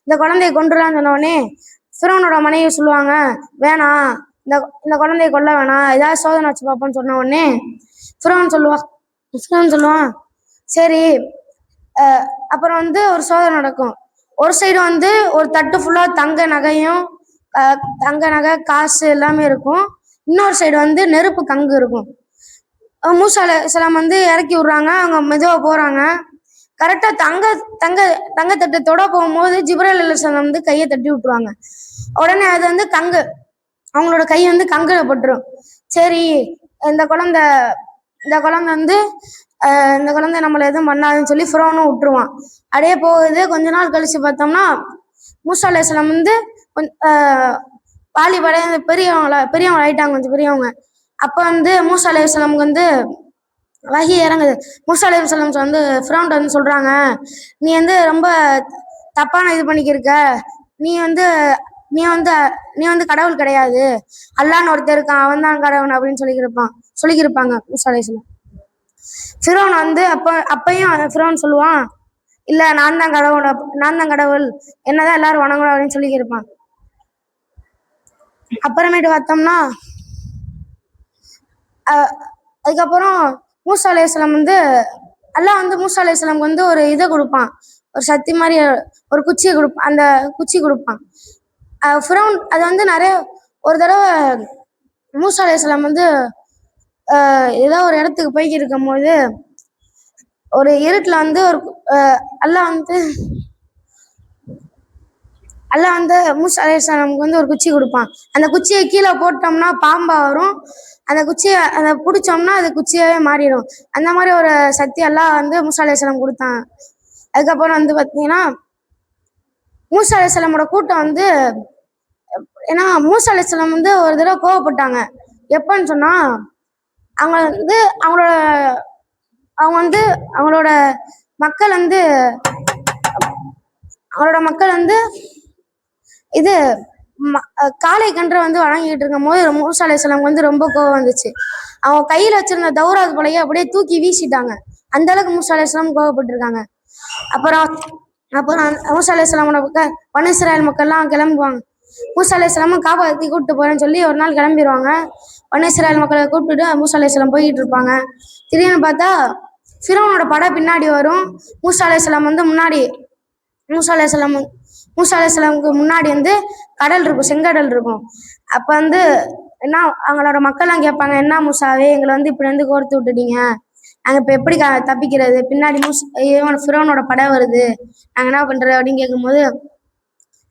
Speaker 2: இந்த குழந்தைய கொண்டுலான்னு சொன்ன உடனே ஃபிரௌனோட மனைவி சொல்லுவாங்க, வேணாம் இந்த குழந்தைய கொல்ல வேணாம், ஏதாவது சோதனை வச்சு பார்ப்போம்னு சொன்ன உடனே ஃபிரௌன் சொல்லுவான் சரி. அப்புறம் வந்து ஒரு சோதனை நடக்கும். ஒரு சைடு வந்து ஒரு தட்டு ஃபுல்லா தங்க நகை காசு எல்லாமே இருக்கும். இன்னொரு சைடு வந்து நெருப்பு கங்கு இருக்கும். மூசா அலைஹிஸ்ஸலாம் வந்து இறக்கி விடுறாங்க. அவங்க மெதுவா போறாங்க. கரெக்டா தங்கத்தட்டு தொட போகும்போது ஜிப்ரீல் அலைஹிஸ்ஸலாம் வந்து கையை தட்டி விட்டுருவாங்க. உடனே அது வந்து அவங்களோட கை வந்து கங்குல பட்டுரும். சரி, இந்த குழந்தை நம்மள எதுவும் பண்ணாதுன்னு சொல்லி ஃபிரௌனும் விட்டுருவான். அப்படியே போகுது. கொஞ்ச நாள் கழிச்சு பார்த்தோம்னா மூசா அலைஹிஸ்ஸலாம் வந்து வாலிபடை பெரியவங்க ஆயிட்டாங்க, கொஞ்சம் பெரியவங்க. அப்ப வந்து மூசா அலைஹிஸ்ஸலாமுக்கு வந்து வஹி இறங்குது. மூசா அலைஹிஸ்ஸலாம் வந்து ஃபிரௌன்ட்ட வந்து சொல்றாங்க, நீ வந்து ரொம்ப தப்பான இது பண்ணிக்கிருக்க, நீ வந்து கடவுள் கிடையாது, அல்லாஹ்னு ஒருத்தர் இருக்கான், அவன் தான் கடவுள் அப்படின்னு சொல்லிக்கிருப்பாங்க மூசா அலைஹிஸ்ஸலாம். ஃபிரௌன் வந்து அப்பயும் ஃபிரௌன் சொல்லுவான், இல்ல நான் தான் கடவுள், என்னதான் எல்லாரும் வணங்கணும் அப்படின்னு சொல்லிக்கிருப்பான். அப்புறமேட்டு பார்த்தோம்னா அதுக்கப்புறம் மூசா அலைஹிஸ்ஸலாம் வந்து அல்லாஹ் வந்து மூசா அலைஹிஸ்ஸலாமுக்கு வந்து ஒரு இதை கொடுப்பான், ஒரு சக்தி மாதிரி ஒரு குச்சியை கொடுப்பான். அந்த குச்சி கொடுப்பான் ஃபிரௌன். அது வந்து ஒரு தடவை மூசா அலைஹிஸ்ஸலாம் வந்து ஏதோ ஒரு இடத்துக்கு போய்கிட்டு இருக்கும் போது ஒரு இருட்டுல வந்து அல்லாஹ் வந்து மூசா அலைஹிஸ்ஸலாமுக்கு வந்து ஒரு குச்சி கொடுப்பான். அந்த குச்சியை கீழே போட்டோம்னா பாம்பா வரும், அந்த குச்சியை பிடிச்சோம்னா அது குச்சியாவே மாறிடும். அந்த மாதிரி ஒரு சக்தி அல்லாஹ் வந்து மூசா அலைஹிஸ்ஸலாம் கொடுத்தான். அதுக்கப்புறம் வந்து பார்த்தீங்கன்னா மூசா அலைஹிஸ்ஸலாமோட கூட்டம் வந்து, ஏன்னா மூசா அலைஹிஸ்ஸலாம் வந்து ஒரு தடவை கோவப்பட்டாங்க. எப்பன்னு சொன்னா அவங்களோட மக்கள் வந்து இது காளை கன்றை வந்து வணங்கிட்டு இருக்கும் போது மூசா அலைஹிஸ்ஸலாமுக்கு வந்து ரொம்ப கோவம் வந்துச்சு. அவங்க கையில வச்சிருந்த தௌராத் பலையை அப்படியே தூக்கி வீசிட்டாங்க. அந்த அளவுக்கு மூசா அலைஹிஸ்ஸலாம் கோவப்பட்டிருக்காங்க. அப்புறம் மூசா அலைஹிஸ்ஸலாமோட பனு இஸ்ராயேல் மக்கள்லாம் கிளம்புவாங்க. மூசா அலைஹிஸ்ஸலாமும் காப்பாற்றி கூப்பிட்டு போகிறேன்னு சொல்லி ஒரு நாள் கிளம்பிடுவாங்க. பனி இஸ்ராயேல் மக்களை கூப்பிட்டுட்டு மூசா அலைஹிஸ்ஸலாம் போய்கிட்டு இருப்பாங்க. திடீர்னு பார்த்தா ஃபிரௌனோட படை பின்னாடி வரும். மூசா அலைஹிஸ்ஸலாம் வந்து முன்னாடி மூசா அலைஹிஸ்ஸலாமுக்கு முன்னாடி வந்து கடல் இருக்கும், செங்கடல் இருக்கும். அப்போ வந்து என்ன அவங்களோட மக்கள்லாம் கேட்பாங்க, என்ன மூசாவே எங்களை வந்து இப்படி வந்து கோர்த்து விட்டுட்டீங்க, நாங்கள் இப்போ எப்படி தப்பிக்கிறது, பின்னாடி ஃபிரௌனோட படை வருது, நாங்கள் என்ன பண்ணுறது அப்படின்னு கேட்கும்போது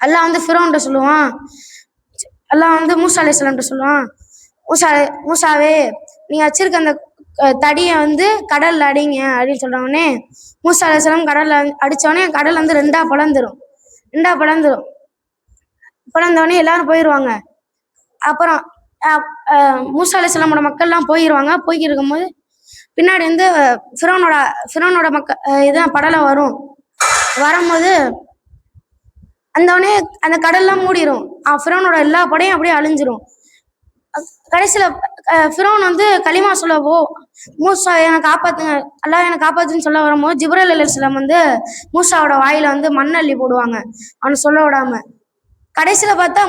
Speaker 2: அல்லாஹ் வந்து ஃபிரௌன்கிட்ட சொல்லுவான், அல்லாஹ் வந்து மூசா அலைஹிஸ்ஸலாம்கிட்ட சொல்லுவான், மூசாவே நீங்கள் வச்சிருக்க அந்த தடியை வந்து கடல்ல அடிங்க அப்படின்னு சொல்றவொடனே மூசா அலைஹிஸ்ஸலாம் கடல்ல அடிச்சோடனே கடல் வந்து ரெண்டா பிளந்துரும். பிளந்தோடனே எல்லாரும் போயிடுவாங்க. அப்புறம் மூசா அலைஹிஸ்ஸலாமோட மக்கள்லாம் போயிடுவாங்க. போய்கிட்டு இருக்கும்போது பின்னாடி வந்து ஃபிரௌனோட இதான் படலை வரும்போது அந்தோடனே அந்த கடல்லாம் மூடிடும். ஃபிரௌனோட எல்லா படையும் அப்படியே அழிஞ்சிரும். கடைசியில் ஃபிரௌன் வந்து களிமா சொல்லவோ மூசா என்னை காப்பாத்துங்க, அல்லாஹ் என்னை காப்பாத்துன்னு சொல்ல வரும்போது ஜிப்ரீல் அலைஹிஸ்ஸலாம் வந்து மூசாவோட வாயில வந்து மண்ணள்ளி போடுவாங்க அவனை சொல்ல விடாம. கடைசியில பார்த்தா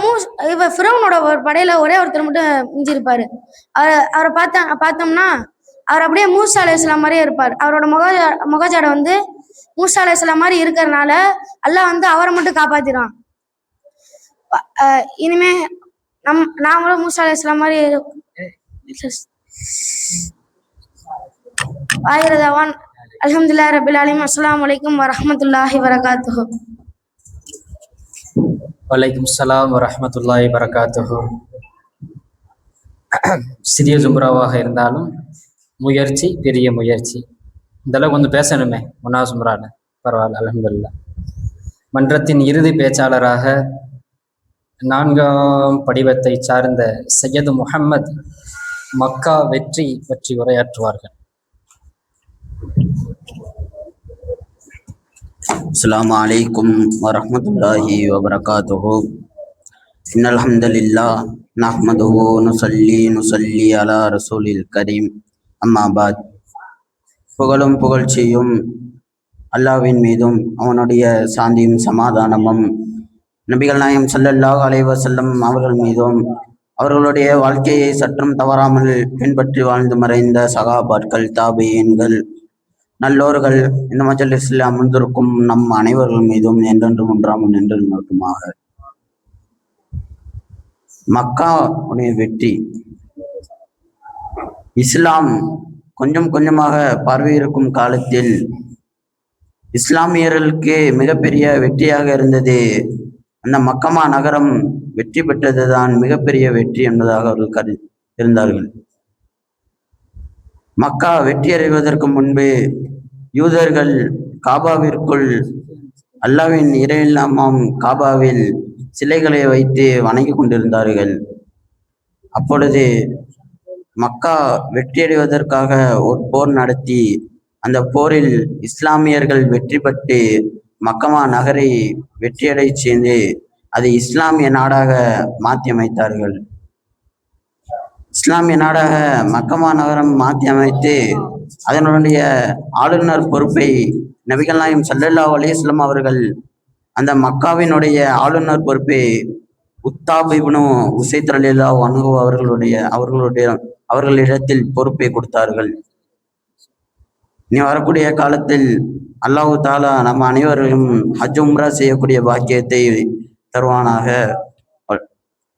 Speaker 2: ஃபிரௌனோட ஒரு படையில ஒரே ஒருத்தர் மட்டும் மிஞ்சிருப்பாரு. அவரை பார்த்தோம்னா அவர் அப்படியே மூசா அலைஹிஸ்ஸலாம் மாதிரியே இருப்பார். அவரோட முகஜாடை வந்து மூசா அலைஹிஸ்ஸலாம் மாதிரி இருக்கிறதுனால அல்லாஹ் வந்து அவரை மட்டும் காப்பாத்திடுவான். இனிமே நாமளும் மூசா அலைஹிஸ்ஸலாம் மாதிரி ஆயிரதவான். அல்ஹம்துலில்லாஹி ரப்பில் ஆலமீன். அஸ்ஸலாமு அலைக்கும் வரஹ்மத்துல்லாஹி வரகாத்துஹு.
Speaker 1: வலைக்கும் சலாம் வரஹ்மத்துல்லாஹி வரகாத்துஹு. சிறிய ஜும்ராவாக இருந்தாலும் முயற்சி பெரிய முயற்சி. இந்தளவுக்கு வந்து பேசணுமே ஒன்னா ஜும்ரால, பரவாயில்ல அல்ஹம்துலில்லாஹ். மன்றத்தின் இறுதி பேச்சாளராக 4ஆம் படிவத்தை சார்ந்த சையது முஹம்மது மக்கா வெற்றி பற்றி உரையாற்றுவார்கள்.
Speaker 11: அஸ்ஸலாமு அலைக்கும் வரஹ்மத்துல்லாஹி வபரகாத்துஹு. இன்னல் ஹம்தலில்லாஹ் நஹ்மதுஹு நுஸல்லி அலா ரசூலில் கரீம். அம்மா பாத். புகழும் புகழ்ச்சியும் அல்லாஹ்வின் மீதும் அவனுடைய சாந்தியும் சமாதானமும் நபிகள் நாயகம் ஸல்லல்லாஹு அலைஹி வஸல்லம் அவர்கள் மீதும் அவர்களுடைய வாழ்க்கையை சற்றும் தவறாமல் பின்பற்றி வாழ்ந்து மறைந்த சகாபாட்கள், தாபியீன்கள், நல்லோர்கள் இந்த மஜ்லிஸில் அமர்ந்திருக்கும் நம் அனைவர்கள் மீதும் என்றென்றும் ஒன்றாமல் நின்று நிற்குமாக. மக்கா உடைய வெற்றி, இஸ்லாம் கொஞ்சம் கொஞ்சமாக பார்வையிருக்கும் காலத்தில் இஸ்லாமியர்களுக்கு மிகப்பெரிய வெற்றியாக இருந்தது. அந்த மக்கமா நகரம் வெற்றி பெற்றதுதான் மிகப்பெரிய வெற்றி என்பதாக அவர்கள் இருந்தார்கள். மக்கா வெற்றி அடைவதற்கு முன்பு யூதர்கள் காபாவிற்குள் அல்லாஹ்வின் இறையில்லாமாம் காபாவில் சிலைகளை வைத்து வணங்கி கொண்டிருந்தார்கள். அப்பொழுது மக்கா வெற்றியடைவதற்காக ஒரு போர் நடத்தி அந்த போரில் இஸ்லாமியர்கள் வெற்றி பெற்று மக்கமா நகரை வெற்றியடை செய்து அதை இஸ்லாமிய நாடாக மாற்றி அமைத்தார்கள். இஸ்லாமிய நாடாக மக்கமா நகரம் மாற்றி அமைத்து அதனுடைய ஆளுநர் பொறுப்பை நபிகள் நாயகம் ஸல்லல்லாஹு அலைஹி வஸல்லம் அவர்கள் அந்த மக்காவினுடைய ஆளுநர் பொறுப்பை உத்தாப் இப்னு உசைத் ரலியல்லாஹு அன்ஹு அவர்களிடத்தில் பொறுப்பை கொடுத்தார்கள். இனி வரக்கூடிய காலத்தில் அல்லாஹு தாலா நம்ம அனைவரையும் ஹஜ் உம்ரா செய்யக்கூடிய பாக்கியத்தை தருவானாக.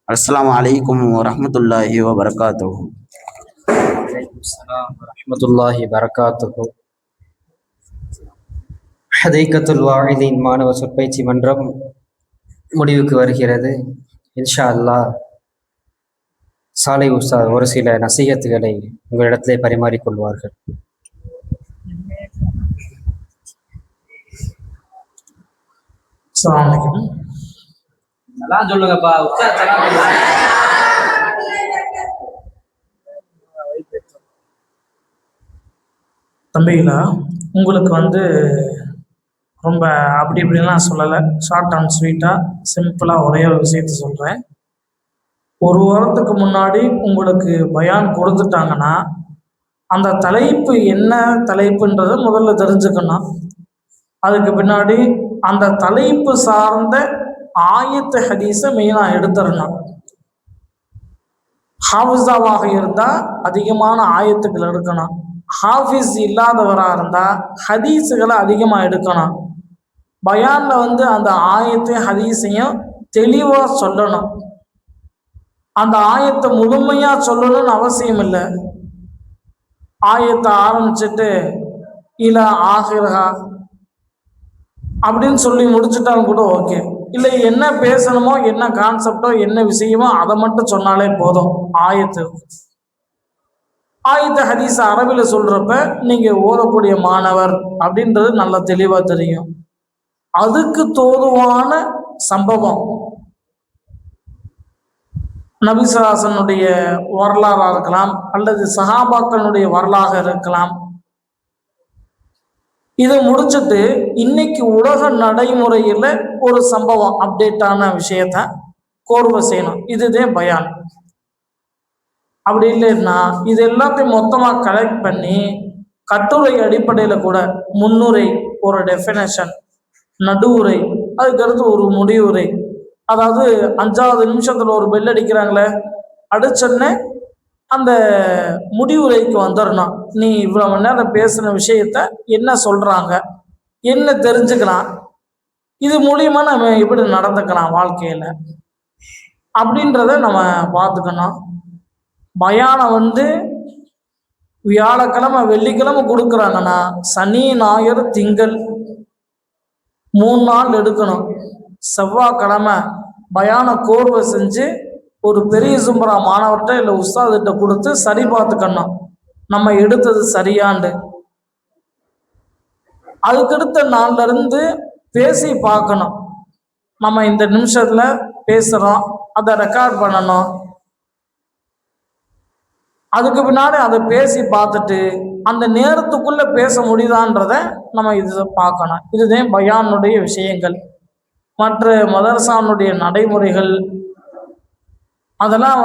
Speaker 11: அஸ்ஸலாமு அலைக்கும் வரஹ்மத்துல்லாஹி வபரகாத்துஹு.
Speaker 1: வரஹ்மத்துல்லாஹி வரகாத்துஹு. ஹதீகத்துல் வாஇதீன் மாணவ சொற்பயிற்சி மன்றம் முடிவுக்கு வருகிறது. இன்ஷா அல்லாஹ் சாலை உஸ்தாத் ஒரு சில நசீகத்துகளை உங்களிடத்திலே பரிமாறிக்கொள்வார்கள்.
Speaker 10: சொல்லுங்கப்பா. தம்பிகளா, உங்களுக்கு வந்து ரொம்ப அப்படி இப்படிலாம் சொல்லலை, ஷார்ட் அண்ட் ஸ்வீட்டாக சிம்பிளாக ஒரே ஒரு விஷயத்த சொல்கிறேன். ஒரு வாரத்துக்கு முன்னாடி உங்களுக்கு பயான் கொடுத்துட்டாங்கன்னா அந்த தலைப்பு என்ன தலைப்புன்றதை முதல்ல தெரிஞ்சுக்கணும். அதுக்கு பின்னாடி அந்த தலைப்பு சார்ந்த ஆயத்து ஹதீஸை மெயினாக எடுத்துடணும். ஹாஃபிஸாவாக இருந்தால் அதிகமான ஆயத்துக்கள் எடுக்கணும். ஹாஃபிஸ் இல்லாதவராக இருந்தால் ஹதீஸுகளை அதிகமாக எடுக்கணும். பயான்ல அந்த ஆயத்தையும் ஹதீஸையும் தெளிவாக சொல்லணும். அந்த ஆயத்தை முழுமையா சொல்லணும்னு அவசியம் இல்லை. ஆயத்தை ஆரம்பிச்சுட்டு இல்ல ஆகிரஹா அப்படின்னு சொல்லி முடிச்சுட்டாலும் கூட ஓகே. இல்லை என்ன பேசணுமோ, என்ன கான்செப்டோ, என்ன விஷயமோ அதை மட்டும் சொன்னாலே போதும். ஆயத்து ஹதீஸ் அரபில சொல்றப்ப நீங்க ஓதக்கூடிய மாணவர் அப்படின்றது நல்லா தெளிவா தெரியும். அதுக்கு தோதுவான சம்பவம் நபிசராசனுடைய வரலாறாக இருக்கலாம், அல்லது சஹாபாக்களுடைய வரலாறு இருக்கலாம். இதை முடிச்சுட்டு இன்னைக்கு உலக நடைமுறையில ஒரு சம்பவம் அப்டேட்டான விஷயத்த கோர்வை செய்யணும். இதுதான் பயான். அப்படி இல்லைன்னா இது எல்லாத்தையும் மொத்தமா கலெக்ட் பண்ணி கட்டுரை அடிப்படையில கூட முன்னுரை, ஒரு டெஃபினேஷன், நடுவுரை, அதுக்கடுத்து ஒரு முடிவுரை, அதாவது 5வது நிமிஷத்துல ஒரு பெல் அடிக்கிறாங்களே, அடிச்சோடனே அந்த முடிவுரைக்கு வந்துடணும். நீ இவ்வளவு மணி நேரம் பேசின விஷயத்த என்ன சொல்றாங்க, என்ன தெரிஞ்சுக்கலாம், இது மூலியமா நம்ம எப்படி நடந்துக்கலாம் வாழ்க்கையில அப்படின்றத நம்ம பார்த்துக்கணும். பயானம் வியாழக்கிழமை வெள்ளிக்கிழமை கொடுக்குறாங்கன்னா சனி ஞாயிறு திங்கள் 3 நாள் எடுக்கணும். செவ்வாய்க்கிழமை பயான கோர்வை செஞ்சு ஒரு பெரிய சும்பரா மாணவர்கிட்ட இல்லை உஸ்தாதிட்ட கொடுத்து சரி பார்த்துக்கணும் நம்ம எடுத்தது சரியாண்டு. அதுக்கடுத்த நாள்ல இருந்து பேசி பார்க்கணும். நம்ம இந்த நிமிஷத்துல பேசுறோம், அதை ரெக்கார்ட் பண்ணணும். அதுக்கு பின்னாடி அதை பேசி பார்த்துட்டு அந்த நேரத்துக்குள்ள பேச முடியுதான்றத நம்ம இது பார்க்கணும். இதுதான் பயானுடைய விஷயங்கள். மற்ற மதரசானுடைய நடைமுறைகள் அதெல்லாம்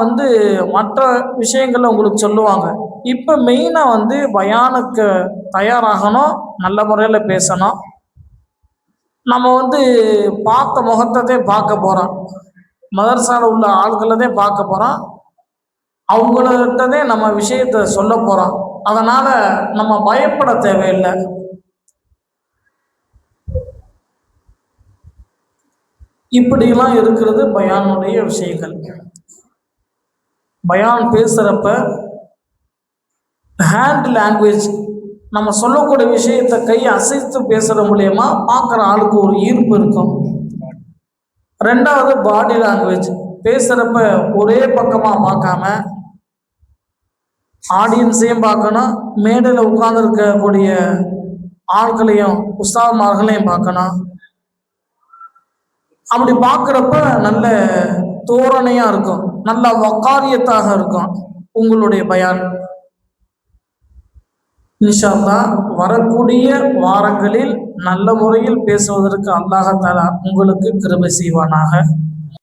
Speaker 10: மற்ற விஷயங்கள்ல உங்களுக்கு சொல்லுவாங்க. இப்போ மெயினாக பயானுக்கு தயாராகணும், நல்ல முறையில் பேசணும். நம்ம பார்த்த முகத்ததே பார்க்க போகிறோம், மதரசாவில் உள்ள ஆள்களதே பார்க்க போகிறோம், அவங்கள்ட்டதே நம்ம விஷயத்த சொல்ல போகிறோம். அதனால் நம்ம பயப்பட தேவையில்லை. இப்படிலாம் இருக்கிறது பயானுடைய விஷயங்கள். பயான் பேசுகிறப்ப ஹேண்ட் லாங்குவேஜ், நம்ம சொல்லக்கூடிய விஷயத்தை கையை அசைத்து பேசுகிற மூலயமா பார்க்குற ஆளுக்கு ஒரு ஈர்ப்பு இருக்கும். 2வது பாடி லாங்குவேஜ், பேசுகிறப்ப ஒரே பக்கமாக பார்க்காம ஆடியன்ஸையும் பார்க்கணும், மேடையில் உட்கார்ந்துருக்கக்கூடிய ஆட்களையும் உஸ்தாத்மார்களையும் பார்க்கணும். அப்படி பார்க்குறப்ப நல்ல தோரணையாக இருக்கும், நல்ல வக்காரியத்தாக இருக்கும் உங்களுடைய பயான். இன்ஷா அல்லாஹ் வரக்கூடிய வாரங்களில் நல்ல முறையில் பேசுவதற்கு அல்லாஹ் தஆலா உங்களுக்கு கிருபை செய்வானாக.